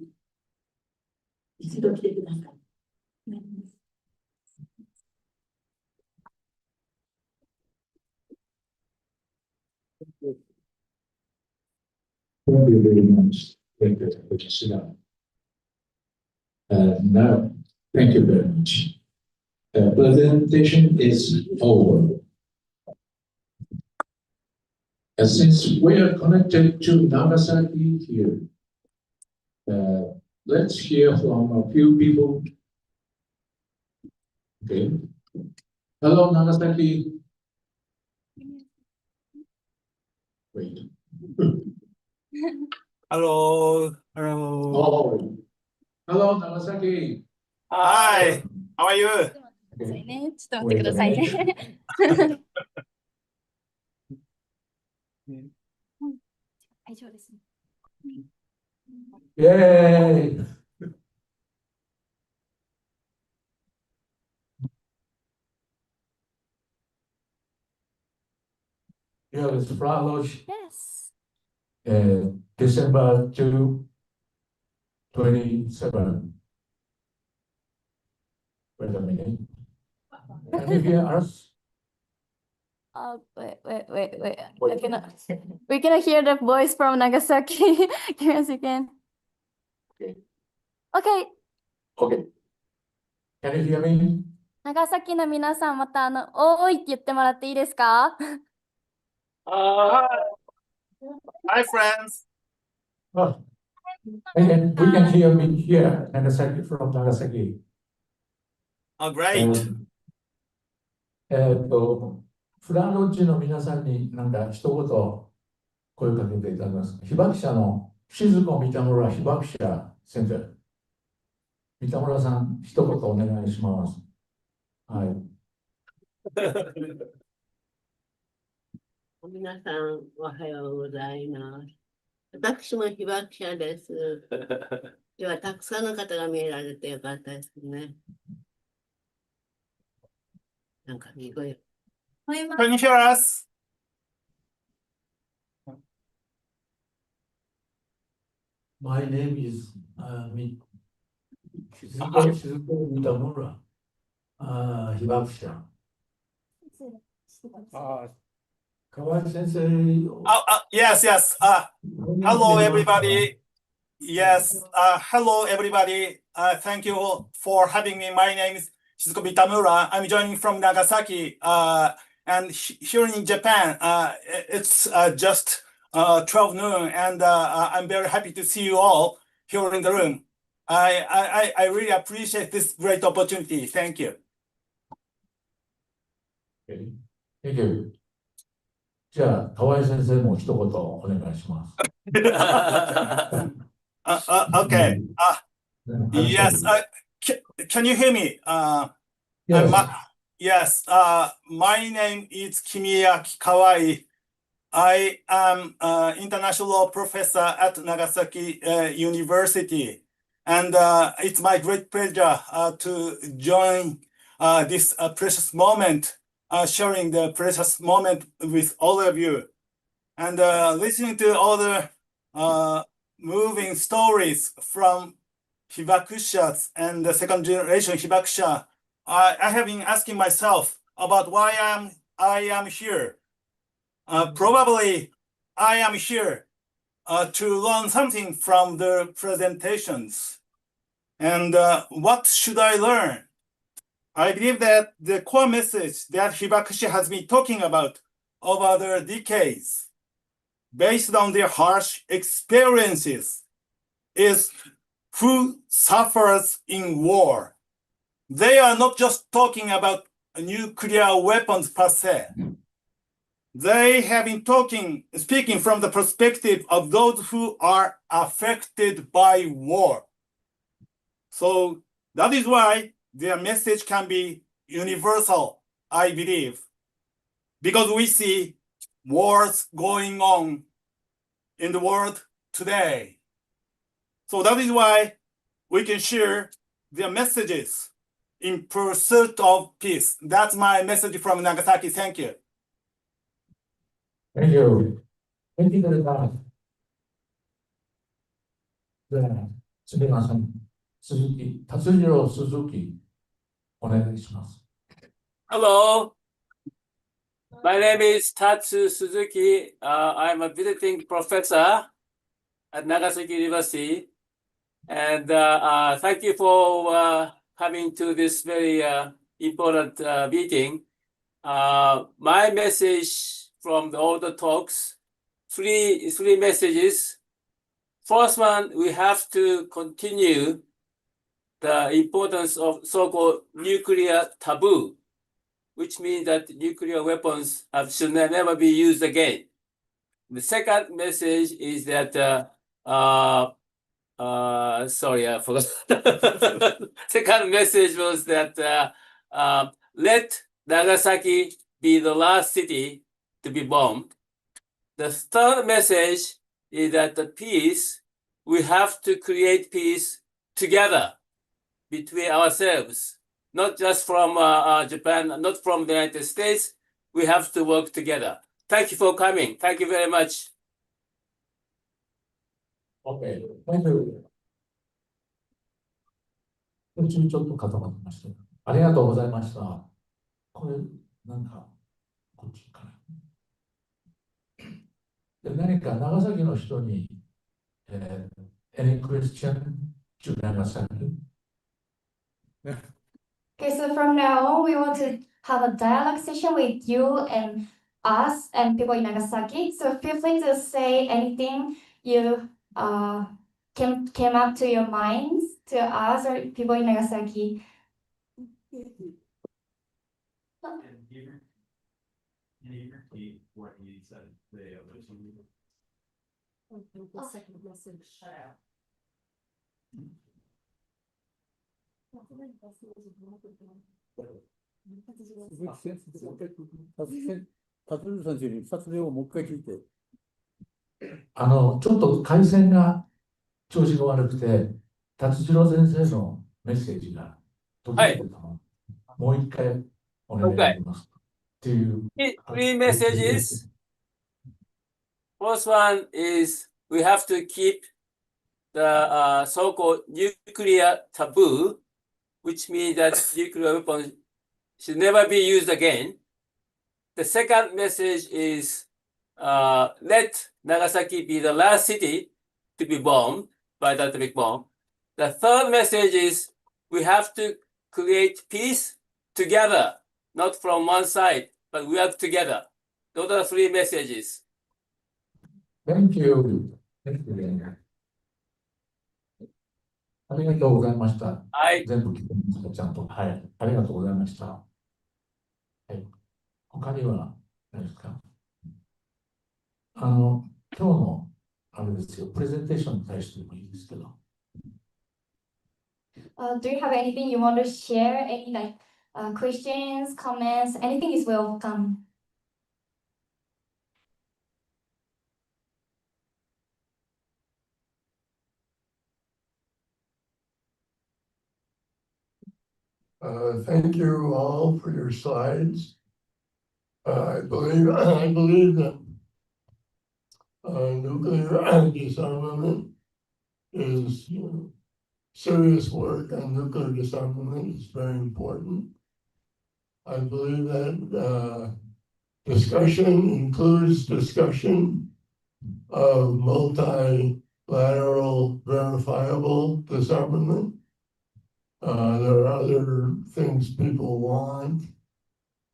一度来てください。Thank you very much. Thank you, Shida. Now, thank you very much. The presentation is over. Since we are connected to Nagasaki here, let's hear from a few people. Okay. Hello, Nagasaki. Wait. Hello, hello. Oh, hello, Nagasaki. Hi, how are you? ね、ちょっと待ってくださいね。大丈夫ですね。Yay! Yeah, it's Flash Lodge. Yes. December 27. Wait a minute. Can you hear us? Wait. We cannot hear the voice from Nagasaki. Give me a second. Okay. Okay. Okay. Can you hear me? 長崎の皆さん、またおーいって言ってもらっていいですか？ Hi, friends. Oh, and we can hear me here, Nagasaki from Nagasaki. Oh, great. フラーロッジの皆さんになんか一言声をかけていただきます。被爆者の静子三田村被爆者先生。三田村さん、一言お願いします。はい。皆さん、おはようございます。私も被爆者です。では、たくさんの方が見えられてよかったですね。なんか、見声。Can you hear us? My name is 静子三田村被爆者。河合先生。Yes. Hello, everybody. Yes. Hello, everybody. Thank you for having me. My name is Shizuko Bitamura. I'm joining from Nagasaki. And here in Japan, it's just 12 noon, and I'm very happy to see you all here in the room. I really appreciate this great opportunity. Thank you. Okay. Thank you. じゃあ、河合先生も一言お願いします。Okay. Yes. Can you hear me? Yes. My name is Kimiaki Kawai. I am an international professor at Nagasaki University. And it's my great pleasure to join this precious moment, sharing the precious moment with all of you. And listening to all the moving stories from hibakushas and the second generation hibakusha, I have been asking myself about why I am here. Probably I am here to learn something from the presentations. And what should I learn? I believe that the core message that hibakushi has been talking about over the decades, based on their harsh experiences, is who suffers in war. They are not just talking about nuclear weapons per se. They have been speaking from the perspective of those who are affected by war. So that is why their message can be universal, I believe, because we see wars going on in the world today. So that is why we can share their messages in pursuit of peace. That's my message from Nagasaki. Thank you. Thank you. Thank you very much. では、次は辰次郎鈴木、お願いします。Hello, my name is Tatsu Suzuki. I'm a visiting professor at Nagasaki University. And thank you for coming to this very important meeting. My message from all the talks, three messages. First one, we have to continue the importance of so-called nuclear taboo, which means that nuclear weapons should never be used again. The second message is that, sorry, I forgot. Second message was that let Nagasaki be the last city to be bombed. The third message is that the peace, we have to create peace together between ourselves, not just from Japan, not from the United States. We have to work together. Thank you for coming. Thank you very much. Okay, thank you. 途中ちょっと固まってました。ありがとうございました。これ、なんか、こっちかな。で、何か長崎の人に、any question to Nagasaki? Okay, so from now on, we want to have a dialogue session with you and us and people in Nagasaki. So feel free to say anything you came up to your minds to us or people in Nagasaki. What he said today, the second message.ちょっと回線が調子が悪くて、達次郎先生のメッセージが途切れてたの。もう一回お願いできますかっていう。Three messages. First one is we have to keep the so-called nuclear taboo, which means that nuclear weapons should never be used again. The second message is let Nagasaki be the last city to be bombed by the atomic bomb. The third message is we have to create peace together, not from one side, but work together. Those are the three messages. Thank you. Thank you. ありがとうございました。はい。全部聞こえました、ちゃんと。はい。ありがとうございました。はい。他には何ですか？今日のあれですよ、プレゼンテーションに対してもいいですけど。Do you have anything you want to share? Any like questions, comments, anything is welcome. Thank you all for your slides. I believe that nuclear disarmament is serious work, and nuclear disarmament is very important. I believe that discussion includes discussion of multilateral verifiable disarmament. There are other things people want.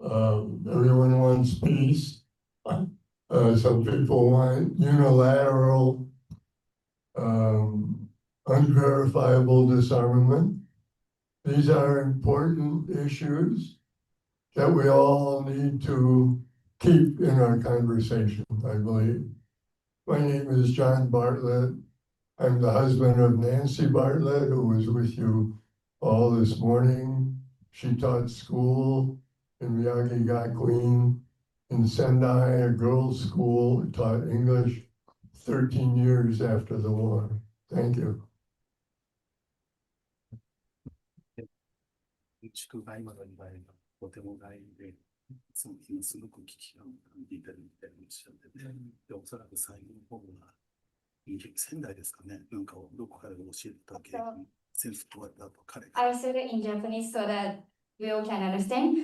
Everyone wants peace. Some people want unilateral, unverifiable disarmament. These are important issues that we all need to keep in our conversation, I believe. My name is John Bartlett. I'm the husband of Nancy Bartlett, who was with you all this morning. She taught school in Miyagi Gakuin in Sendai, a girls' school, taught English 13 years after the war. Thank you. 祝賀今の2倍がとても大事で、その日すごく危機感を感じてるみたいにおっしゃってて、でおそらく最後の方は仙台ですかね、なんかをどこかで教えた経験、戦争終わった後彼が。I'll say it in Japanese so that we all can understand.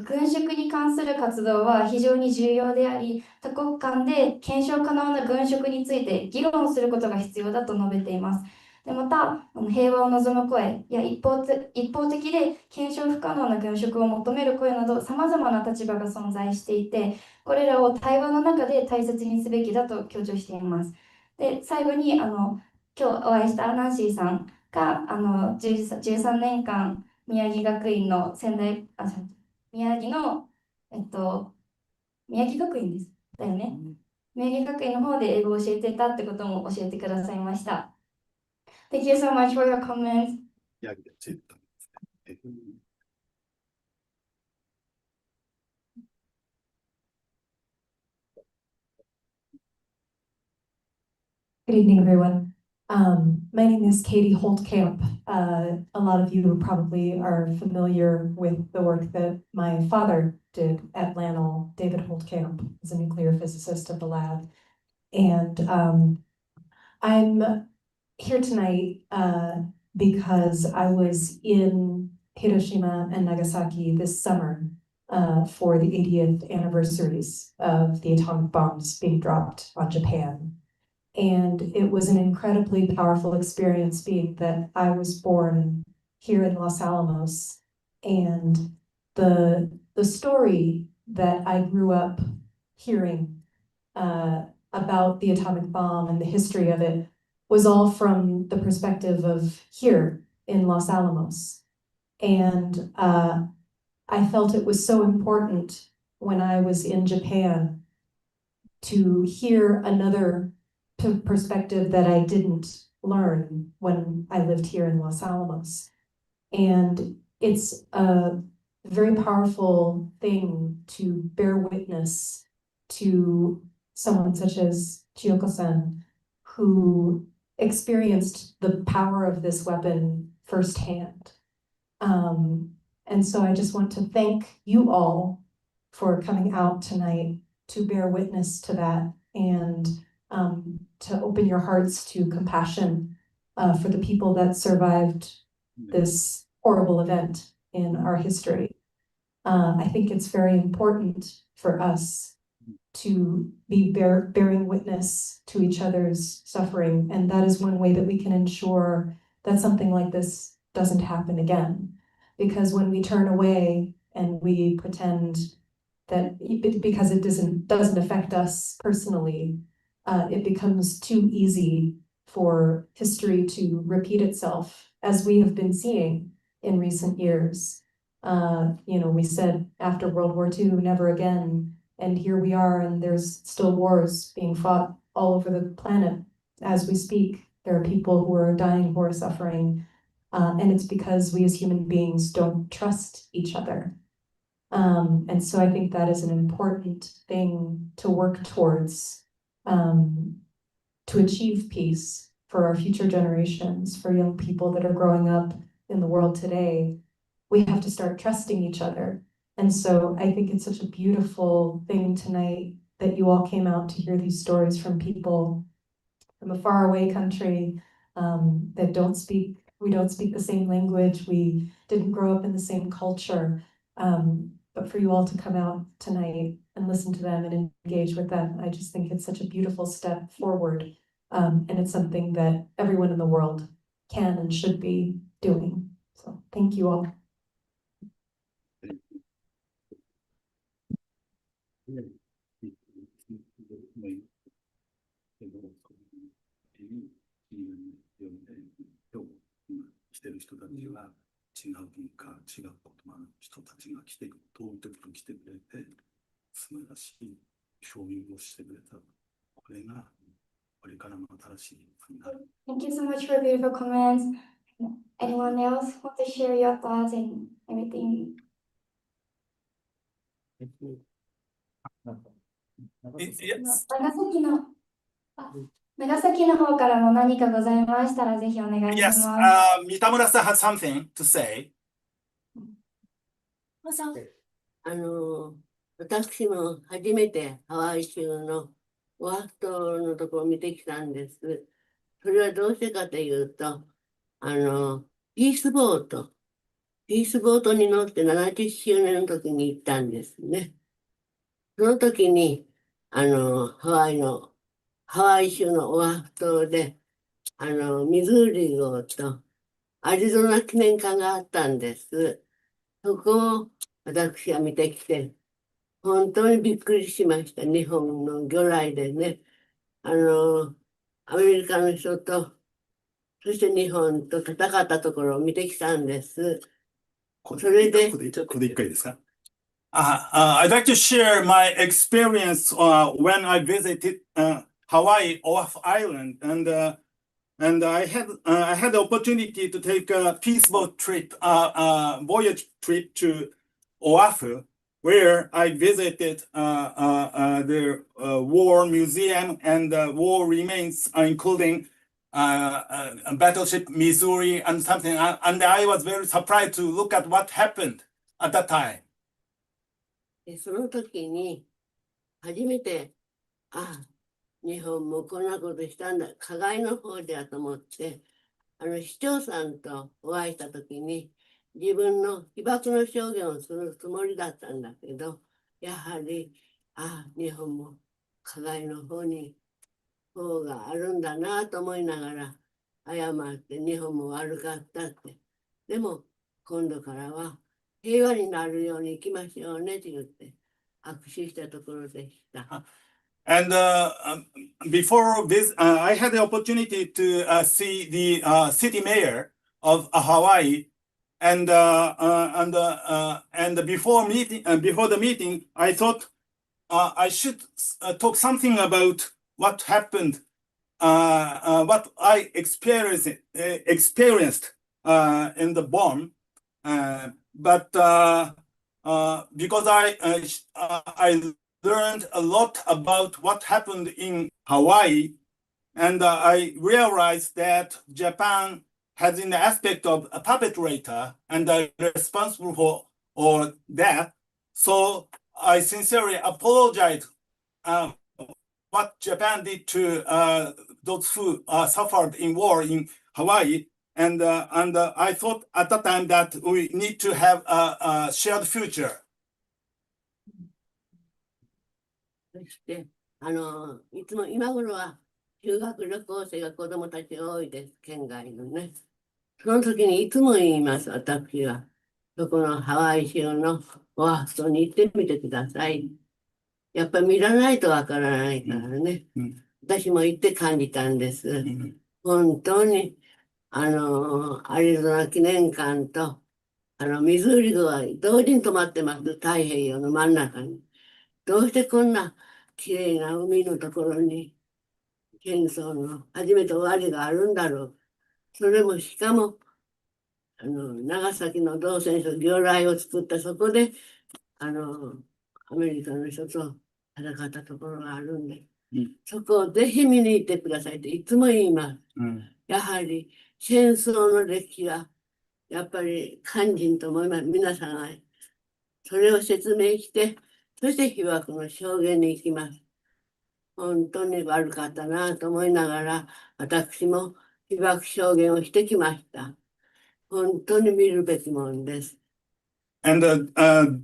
軍縮に関する活動は非常に重要であり、多国間で検証可能な軍縮について議論することが必要だと述べています。でまた、平和を望む声や一方的で検証不可能な軍縮を求める声など、さまざまな立場が存在していて、これらを対話の中で大切にすべきだと強調しています。で最後に今日お会いしたナンシーさんが13年間宮城学院の宮城の宮城学院ですだよね。宮城学院の方で英語を教えてたってことも教えてくださいました。Thank you so much for your comments. Good evening, everyone. My name is Katie Holtkamp. A lot of you probably are familiar with the work that my father did at LANL. David Holtkamp is a nuclear physicist at the lab. And I'm here tonight because I was in Hiroshima and Nagasaki this summer for the 80th anniversaries of the atomic bombs being dropped on Japan. And it was an incredibly powerful experience, being that I was born here in Los Alamos, and the story that I grew up hearing about the atomic bomb and the history of it was all from the perspective of here in Los Alamos. And I felt it was so important when I was in Japan to hear another perspective that I didn't learn when I lived here in Los Alamos. And it's a very powerful thing to bear witness to someone such as Chiyoko-san, who experienced the power of this weapon firsthand. And so I just want to thank you all for coming out tonight to bear witness to that, and to open your hearts to compassion for the people that survived this horrible event in our history. I think it's very important for us to be bearing witness to each other's suffering, and that is one way that we can ensure that something like this doesn't happen again. Because when we turn away and we pretend that because it doesn't affect us personally, it becomes too easy for history to repeat itself, as we have been seeing in recent years. We said after World War II, never again, and here we are, and there's still wars being fought all over the planet as we speak. There are people who are dying, who are suffering, and it's because we as human beings don't trust each other. And so I think that is an important thing to work towards, to achieve peace for our future generations, for young people that are growing up in the world today. We have to start trusting each other. And so I think it's such a beautiful thing tonight that you all came out to hear these stories from people from a faraway country that we don't speak the same language, we didn't grow up in the same culture. But for you all to come out tonight and listen to them and engage with them, I just think it's such a beautiful step forward. And it's something that everyone in the world can and should be doing. So thank you all. Thank you so much for beautiful comments. Anyone else want to share your thoughts and everything? Yes. 長崎の方からも何かございましたらぜひお願いします。Yes, Mitamura-san has something to say. 私も初めてハワイ州のオアフ島のところを見てきたんです。それはどうしてかというと、ピースボートに乗って70周年の時に行ったんですね。その時に、ハワイ州のオアフ島で、ミズーリ号とアリゾナ記念館があったんです。そこを私が見てきて、本当にびっくりしました。日本の魚雷でね。アメリカの人と、そして日本と戦ったところを見てきたんです。それで、ここで一回ですか？I'd like to share my experience when I visited Hawaii off island, and I had the opportunity to take a peaceboat trip, voyage trip to Oahu, where I visited the war museum and war remains, including battleship Missouri and something. And I was very surprised to look at what happened at that time. その時に初めて、日本もこんなことしたんだ、加害の方だと思って、市長さんとお会いしたときに、自分の被爆の証言をするつもりだったんだけど、やはり、日本も加害の方があるんだなと思いながら、謝って日本も悪かったって。でも、今度からは平和になるように行きましょうねって言って握手したところでした。And before this, I had the opportunity to see the city mayor of Hawaii, and before the meeting, I thought I should talk something about what happened, what I experienced in the bomb, but because I learned a lot about what happened in Hawaii, and I realized that Japan has an aspect of a perpetrator and responsible for that. So I sincerely apologize what Japan did to those who suffered in war in Hawaii. And I thought at the time that we need to have a shared future. そして、いつも今頃は修学旅行生が子供たち多いです、県外のね。その時にいつも言います、私は。そこのハワイ州のオアフ島に行ってみてください。やっぱり見らないとわからないからね。私も行って感じたんです。本当に、アリゾナ記念館と、ミズーリ号は同時に止まってます、太平洋の真ん中に。どうしてこんなきれいな海のところに戦争の初めて終わりがあるんだろう。それもしかも長崎の同戦争魚雷を作ったそこでアメリカの人と戦ったところがあるんで、そこをぜひ見に行ってくださいっていつも言います。やはり戦争の歴史はやっぱり肝心と思います。皆さんがそれを説明してそして被爆の証言に行きます。本当に悪かったなと思いながら、私も被爆証言をしてきました。本当に見るべきものです。And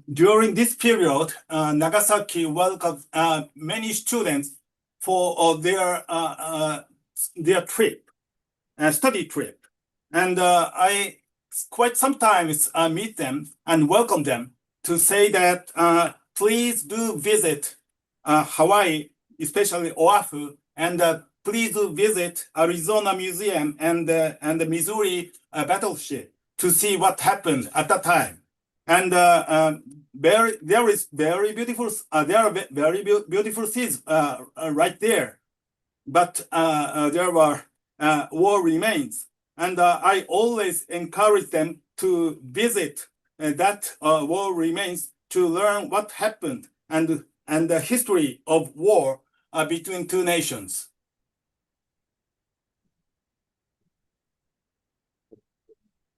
during this period, Nagasaki welcomed many students for their trip, study trip. And I quite sometimes meet them and welcome them to say that please do visit Hawaii, especially Oahu, and please do visit Arizona Museum and the Missouri battleship to see what happened at that time. And there are very beautiful scenes right there, but there were war remains, and I always encourage them to visit that war remains to learn what happened and the history of war between two nations.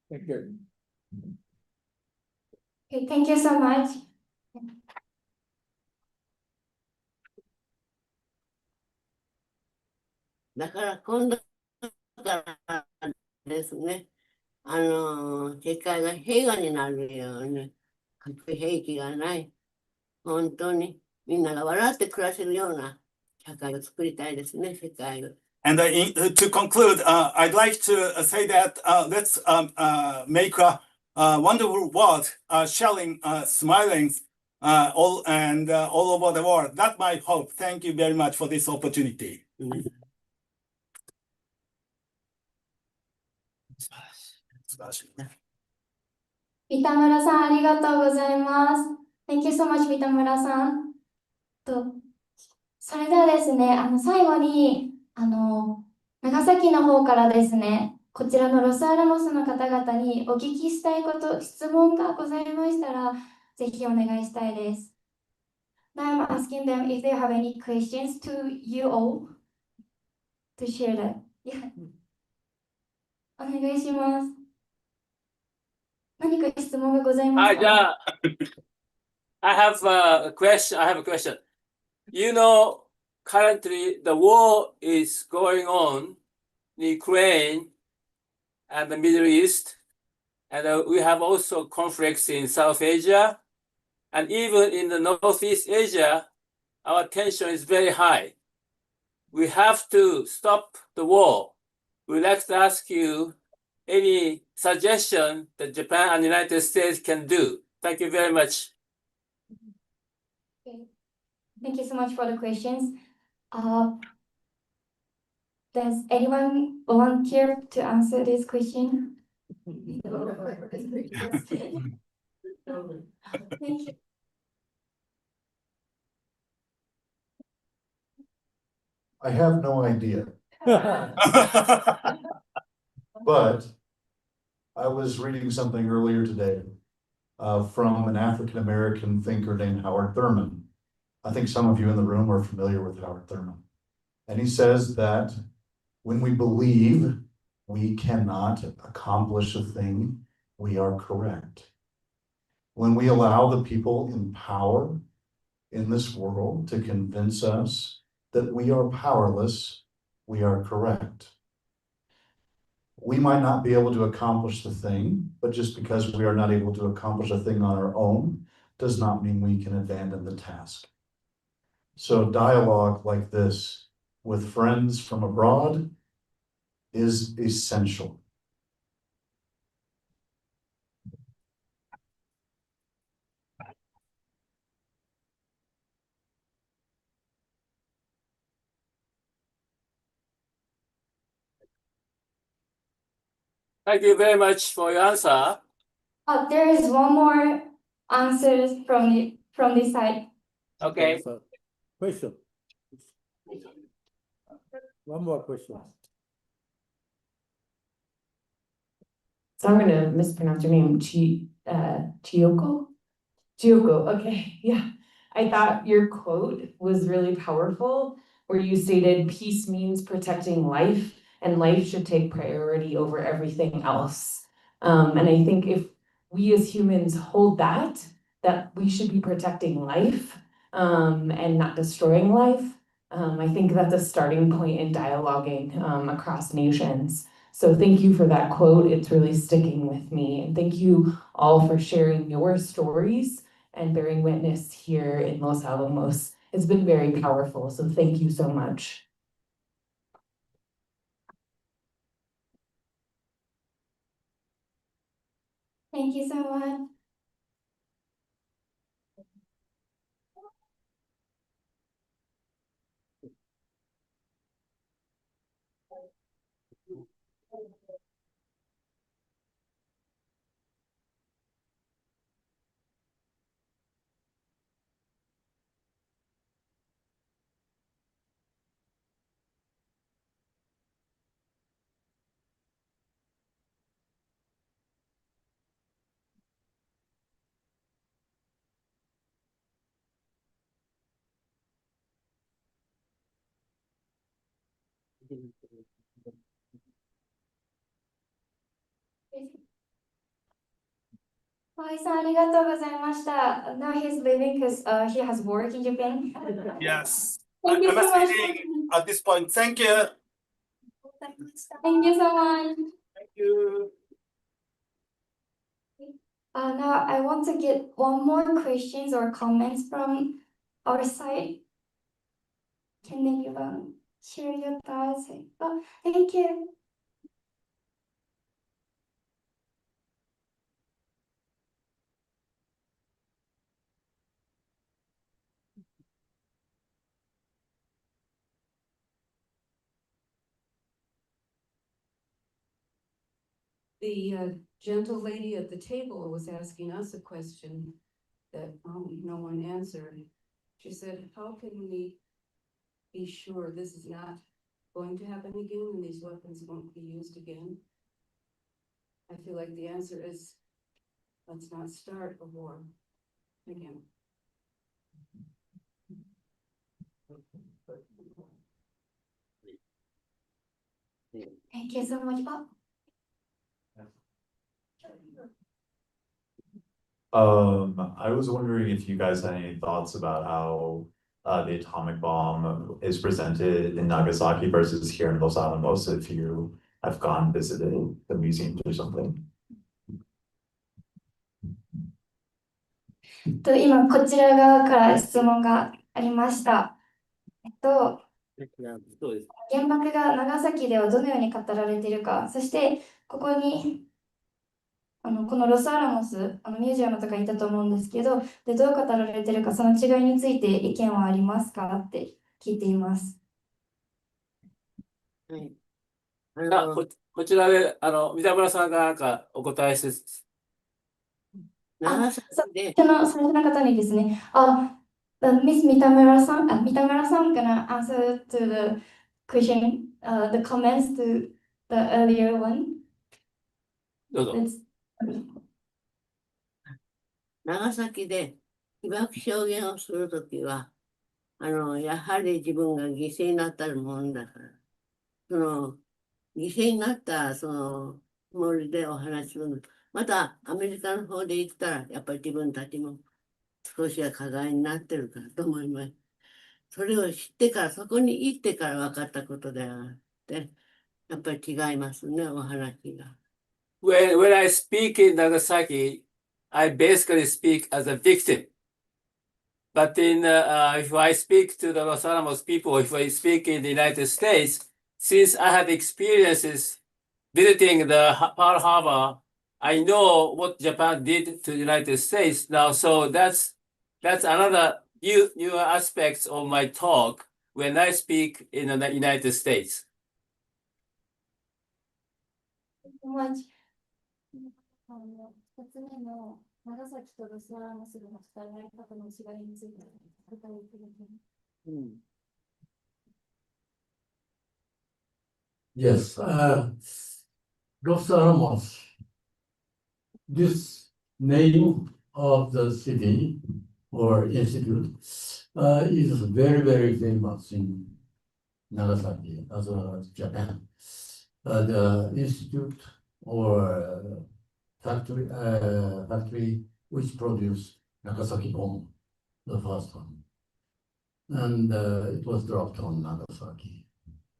Thank you. Okay, thank you so much. だから今度からですね、世界が平和になるように、核兵器がない、本当にみんなが笑って暮らせるような社会を作りたいですね、世界を。And to conclude, I'd like to say that let's make a wonderful world, sharing, smiling, all over the world. That's my hope. Thank you very much for this opportunity. 三田村さん、ありがとうございます。Thank you so much, 三田村さん。それではですね、最後に、長崎の方からですね、こちらのロスアラモスの方々にお聞きしたいこと、質問がございましたら、ぜひお願いしたいです。Now I'm asking them if they have any questions to you all to share that. Yeah. お願いします。何か質問がございますか？I have a question. You know, currently the war is going on in Ukraine, and the Middle East. And we have also conflicts in South Asia. And even in the Northeast Asia, our tension is very high. We have to stop the war. We'd like to ask you any suggestion that Japan and the United States can do. Thank you very much. Okay. Thank you so much for the questions. Does anyone volunteer to answer this question? Thank you. I have no idea. But I was reading something earlier today from an African-American thinker named Howard Thurman. I think some of you in the room are familiar with Howard Thurman. And he says that when we believe we cannot accomplish a thing, we are correct. When we allow the people in power in this world to convince us that we are powerless, we are correct. We might not be able to accomplish the thing, but just because we are not able to accomplish a thing on our own does not mean we can abandon the task. So dialogue like this with friends from abroad is essential. Thank you very much for your answer. There is one more answer from this side. Okay. Question. One more question. So I'm gonna mispronounce your name, Chiyoko? Chiyoko, okay, yeah. I thought your quote was really powerful, where you stated peace means protecting life, and life should take priority over everything else. And I think if we as humans hold that we should be protecting life and not destroying life, I think that's a starting point in dialoguing across nations. So thank you for that quote. It's really sticking with me. And thank you all for sharing your stories and bearing witness here in Los Alamos. It's been very powerful. So thank you so much. Thank you so much. Now he's leaving because he has work in Japan. Yes. Thank you I'm so much. leaving at this point. Thank you. Thank you so much. Thank you. Now I want to get one more questions or comments from our side. Can anyone share your thoughts? Oh, thank you. The gentle lady at the table was asking us a question that no one answered. She said, how can we be sure this is not going to happen again and these weapons won't be used again? I feel like the answer is, let's not start a war again. Thank you so much, Bob. I was wondering if you guys had any thoughts about how the atomic bomb is presented in Nagasaki versus here in Los Alamos, if you have gone visited the museums or something? 今こちら側から質問がありました。原爆が長崎ではどのように語られているか、そしてここにこのロスアラモスミュージアムとかいたと思うんですけど、でどう語られているか、その違いについて意見はありますかって聞いています。はい。こちらで三田村さんがなんかお答えして。長崎で。その方にですね、Miss 三田村さん、三田村さん gonna answer to the question, the comments to the earlier one. どうぞ。長崎で被爆証言をするときは、やはり自分が犠牲になったもんだから、犠牲になったつもりでお話しする。またアメリカの方で言ったら、やっぱり自分たちも少しは課題になってるからと思います。それを知ってから、そこに行ってから分かったことであって、やっぱり違いますね、お話が。When I speak in Nagasaki, I basically speak as a victim. But if I speak to the Los Alamos people, if I speak in the United States, since I have experiences visiting the Pearl Harbor, I know what Japan did to the United States now. So that's another new aspects of my talk when I speak in the United States. Thank you so much. 2つ目の長崎とロスアラモスでの伝えられ方の違いについて答えていただきます。Yes, Los Alamos. This name of the city or institute is very, very famous in Nagasaki as well as Japan. The institute or factory which produced Nagasaki bomb, the first one, and it was dropped on Nagasaki,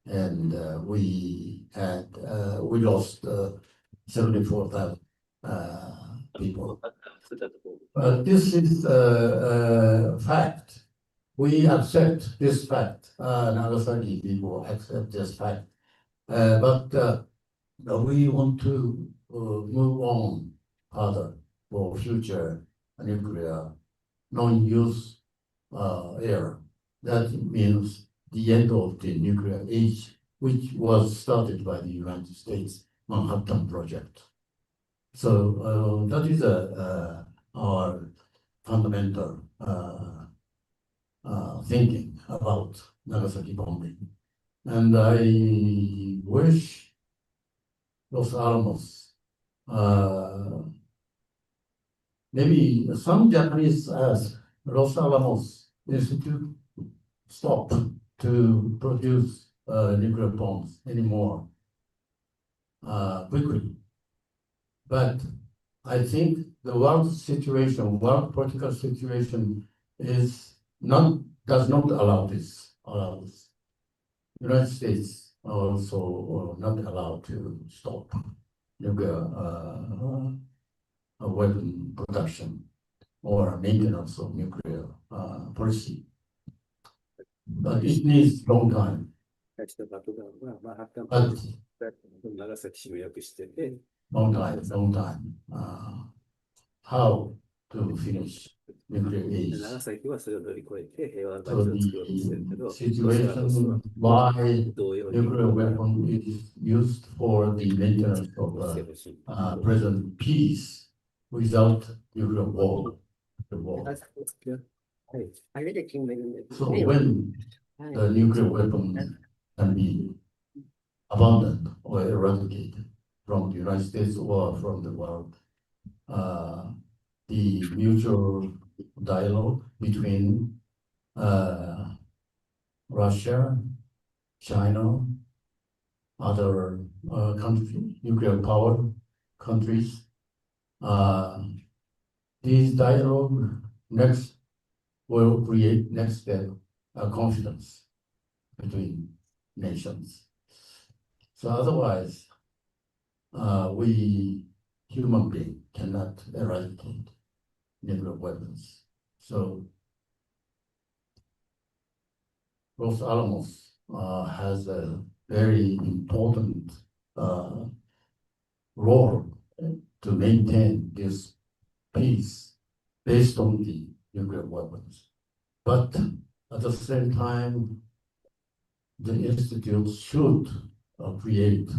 and we lost 74,000 people. But this is a fact. We accept this fact. Nagasaki people accept this fact, but we want to move on further for future nuclear non-use era. That means the end of the nuclear age, which was started by the United States Manhattan Project. So that is our fundamental thinking about Nagasaki bombing. And I wish Los Alamos, maybe some Japanese ask Los Alamos Institute stop to produce nuclear bombs anymore quickly. But I think the world political situation does not allow this. United States are also not allowed to stop nuclear weapon production or maintenance of nuclear policy. But it needs long time. Long time. How to finish nuclear age? So the situation why nuclear weapon is used for the maintenance of present peace without nuclear war. So when the nuclear weapon can be abandoned or eradicated from the United States or from the world, the mutual dialogue between Russia, China, other countries, nuclear power countries, these dialogue will create next step confidence between nations. So otherwise, we human beings cannot eradicate nuclear weapons. So Los Alamos has a very important role to maintain this peace based on the nuclear weapons. But at the same time, the Institute should create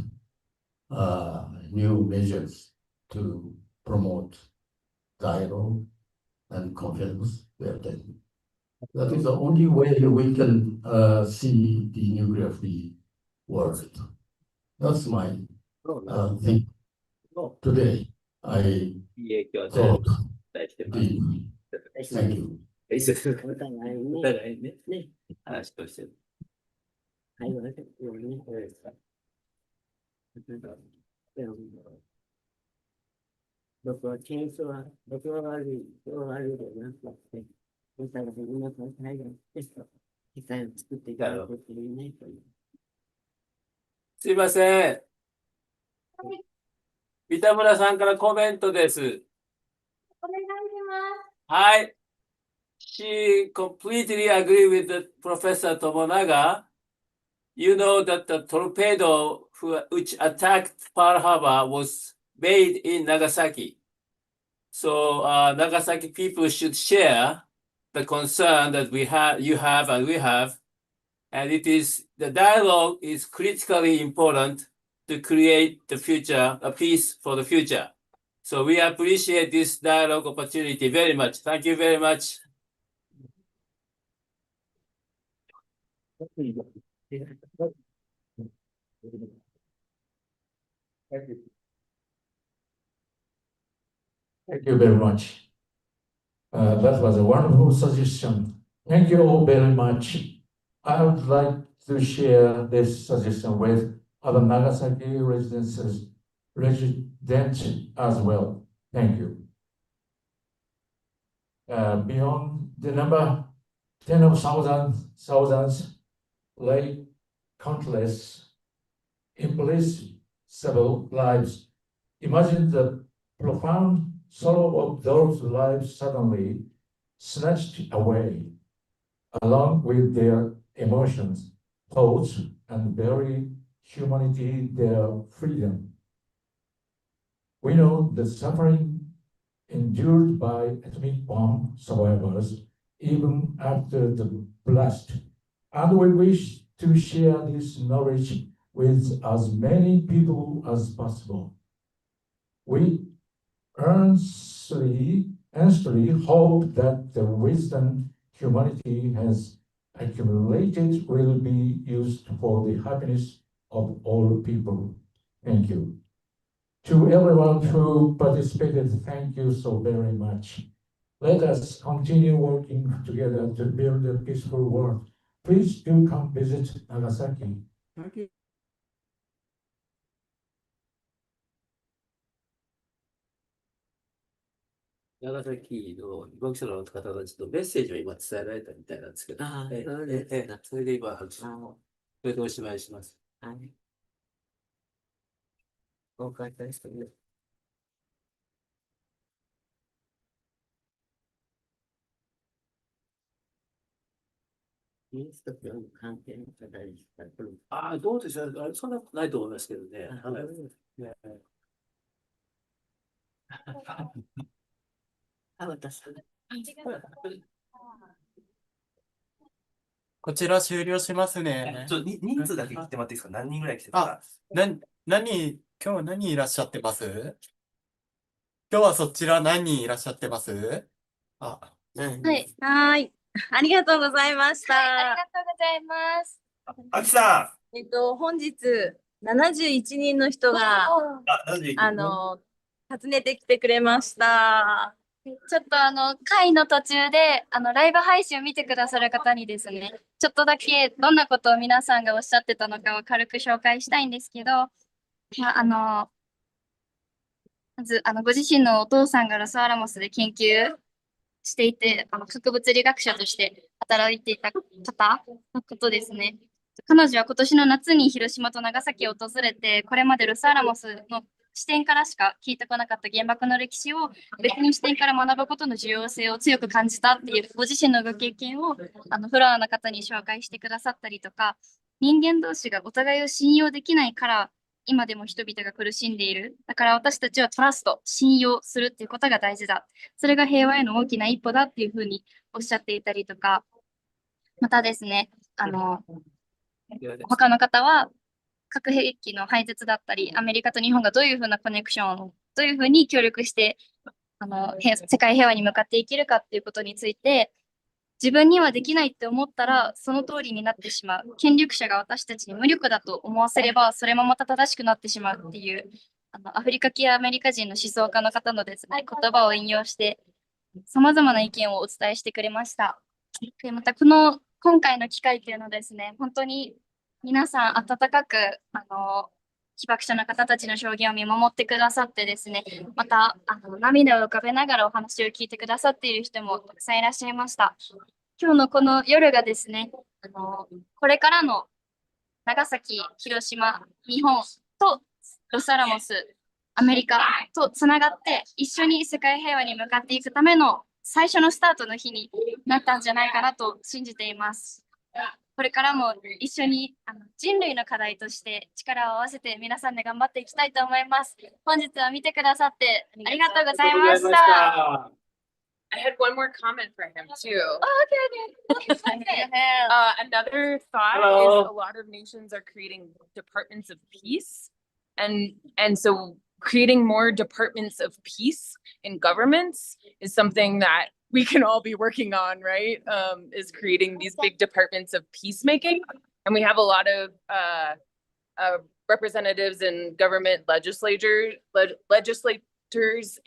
new measures to promote dialogue and confidence building. That is the only way we can see the nuclear-free world. That's my thing. Today, I thought deeply. Thank you. お互いね。お互いね。ね。話をしてる。はい、私もね。僕は戦争は、僕は悪いではなくて、お互い皆さん対話して、世界を作っていかなくていないという。すいません。三田村さんからコメントです。お願いします。はい。She completely agree with the Professor Tomonaga. You know that the torpedo which attacked Pearl Harbor was made in Nagasaki. So Nagasaki people should share the concern that you have and we have. And the dialogue is critically important to create the future, a peace for the future. So we appreciate this dialogue opportunity very much. Thank you very much. Thank you very much. That was a wonderful suggestion. Thank you all very much. I would like to share this suggestion with other Nagasaki residents as well. Thank you. Beyond the number 10 of thousands, lay countless impossible lives. Imagine the profound sorrow of those lives suddenly snatched away, along with their emotions, thoughts, and very humanity, their freedom. We know the suffering endured by atomic bomb survivors even after the blast, and we wish to share this knowledge with as many people as possible. We earnestly hope that the wisdom humanity has accumulated will be used for the happiness of all people. Thank you. To everyone who participated, thank you so very much. Let us continue working together to build a peaceful world. Please do come visit Nagasaki. Thank you. 長崎の被爆者の方たちとメッセージを今伝えられたみたいなんですけど、それで今、それでおしまいします。はい。お伺いしたいですね。キリスト教の関係の方ですか？どうでしょう、そんなことないと思いますけどね。私こちら終了しますね。人数だけ聞いてもらっていいですか？何人ぐらい来てますか？今日何いらっしゃってます？今日はそちら何人いらっしゃってます？はい。ありがとうございました。ありがとうございます。あきさん。本日71人の人が訪ねてきてくれました。ちょっと会の途中でライブ配信を見てくださる方にですね、ちょっとだけどんなことを皆さんがおっしゃってたのかを軽く紹介したいんですけど、まずご自身のお父さんがロスアラモスで研究していて、核物理学者として働いていた方のことですね。彼女は今年の夏に広島と長崎を訪れて、これまでロスアラモスの視点からしか聞いてこなかった原爆の歴史を別の視点から学ぶことの重要性を強く感じたっていうご自身のご経験をフロアの方に紹介してくださったりとか、人間同士がお互いを信用できないから今でも人々が苦しんでいる。だから私たちはトラスト、信用するっていうことが大事だ。それが平和への大きな一歩だっていうふうにおっしゃっていたりとか、またですね、他の方は核兵器の廃絶だったり、アメリカと日本がどういうふうなコネクションを、どういうふうに協力して、世界平和に向かっていけるかっていうことについて、自分にはできないって思ったら、その通りになってしまう。権力者が私たちに無力だと思わせれば、それもまた正しくなってしまうっていう、アフリカ系アメリカ人の思想家の方のですね、言葉を引用して、様々な意見をお伝えしてくれました。で、また今回の機会っていうのはですね、本当に皆さん温かく、被爆者の方たちの証言を見守ってくださってですね、また涙を浮かべながらお話を聞いてくださっている人もたくさんいらっしゃいました。今日のこの夜がですね、これからの長崎、広島、日本とロスアラモス、アメリカとつながって一緒に世界平和に向かっていくための最初のスタートの日になったんじゃないかなと信じています。これからも一緒に人類の課題として力を合わせて皆さんで頑張っていきたいと思います。本日は見てくださってありがとうございました。I had one more comment for him too. Oh, okay. Another thought Hello. is a lot of nations are creating departments of peace, and so creating more departments of peace in governments is something that we can all be working on, right? Is creating these big departments of peacemaking, and we have a lot of representatives in government legislators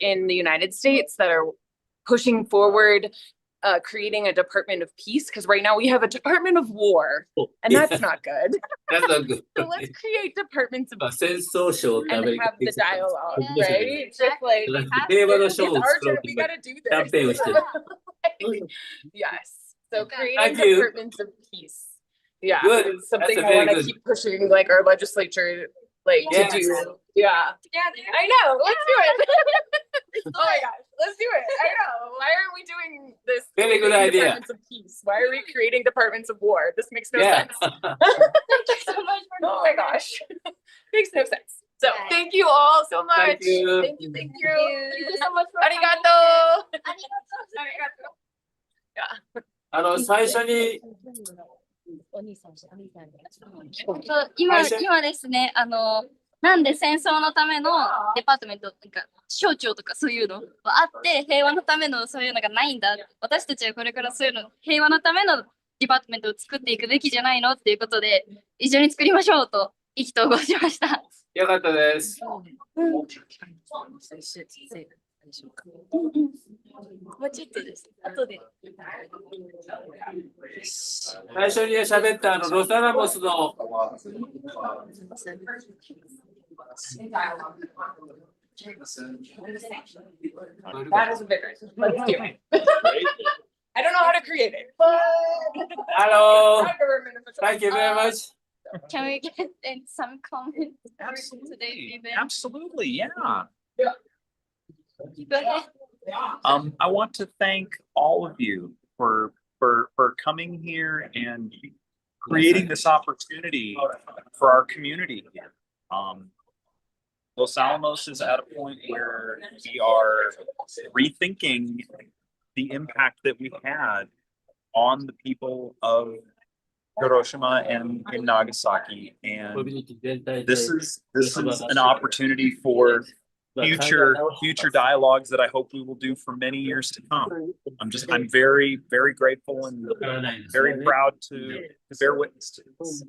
in the United States that are pushing forward creating a department of peace, because right now we have a department of war, and that's not good. That's not good. So let's create departments of peace social and have the dialogue, right? Just like it's our turn, we gotta do this. Yes. So creating departments of peace. Yeah, Good. it's something That's a I very want to good. keep pushing, like our legislature, like Yes. to do. Yeah. I know. Let's do it. Oh my gosh, let's do it. I know. Why aren't we doing this? Very good creating idea. Departments of peace. Why are we creating departments of war? This makes no Yeah. sense. Thank you so much for. Oh my gosh, makes no sense. So thank you all so much. Thank you. Thank you. Thank you so much for. Arigato. Arigato. Yeah. 最初に今ですね、なんで戦争のためのデパートメント、なんか省庁とかそういうのはあって、平和のためのそういうのがないんだ。私たちはこれからそういうの、平和のためのデパートメントを作っていくべきじゃないのっていうことで、一緒に作りましょうと意気投合しました。よかったです。もうちょっとです。後で。最初に喋ったロサラモスのThat is a big reason. Let's do it. I don't know how to create it. Hello. Thank you very much. Can we get in some comments? Absolutely. Absolutely, yeah. Go ahead. I want to thank all of you for coming here and creating this opportunity for our community here. Los Alamos is at a point where we are rethinking the impact that we had on the people of Hiroshima and in Nagasaki, and this is an opportunity for future dialogues that I hope we will do for many years to come. I'm very, very grateful and very proud to bear witness to this.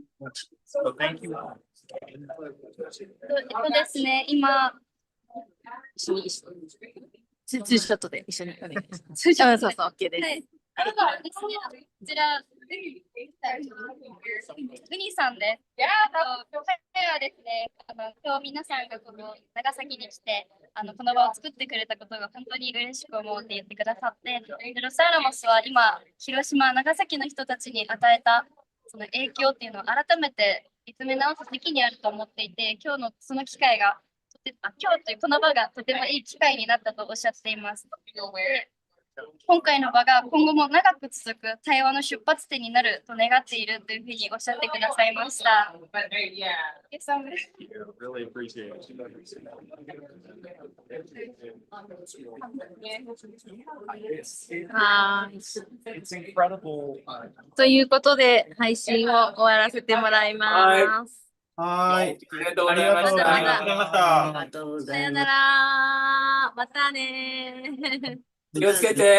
So thank you all. ですね、今、ツーショットで一緒にお願いします。ツーショット、そうそう、OK です。はい、ですね、こちら、ウニさんです。彼はですね、今日皆さんがこの長崎に来て、この場を作ってくれたことが本当に嬉しく思うって言ってくださって、ロサアラモスは今、広島、長崎の人たちに与えたその影響っていうのを改めて見つめ直す時期にあると思っていて、今日のその機会がと今日というこの場がとてもいい機会になったとおっしゃっています。今回の場が今後も長く続く対話の出発点になると願っているというふうにおっしゃってくださいました。Really appreciate it. It's incredible. ということで、配信を終わらせてもらいます。はい。ありがとうございました。ありがとうございました。ありがとうございます。さよなら。またね。気をつけて。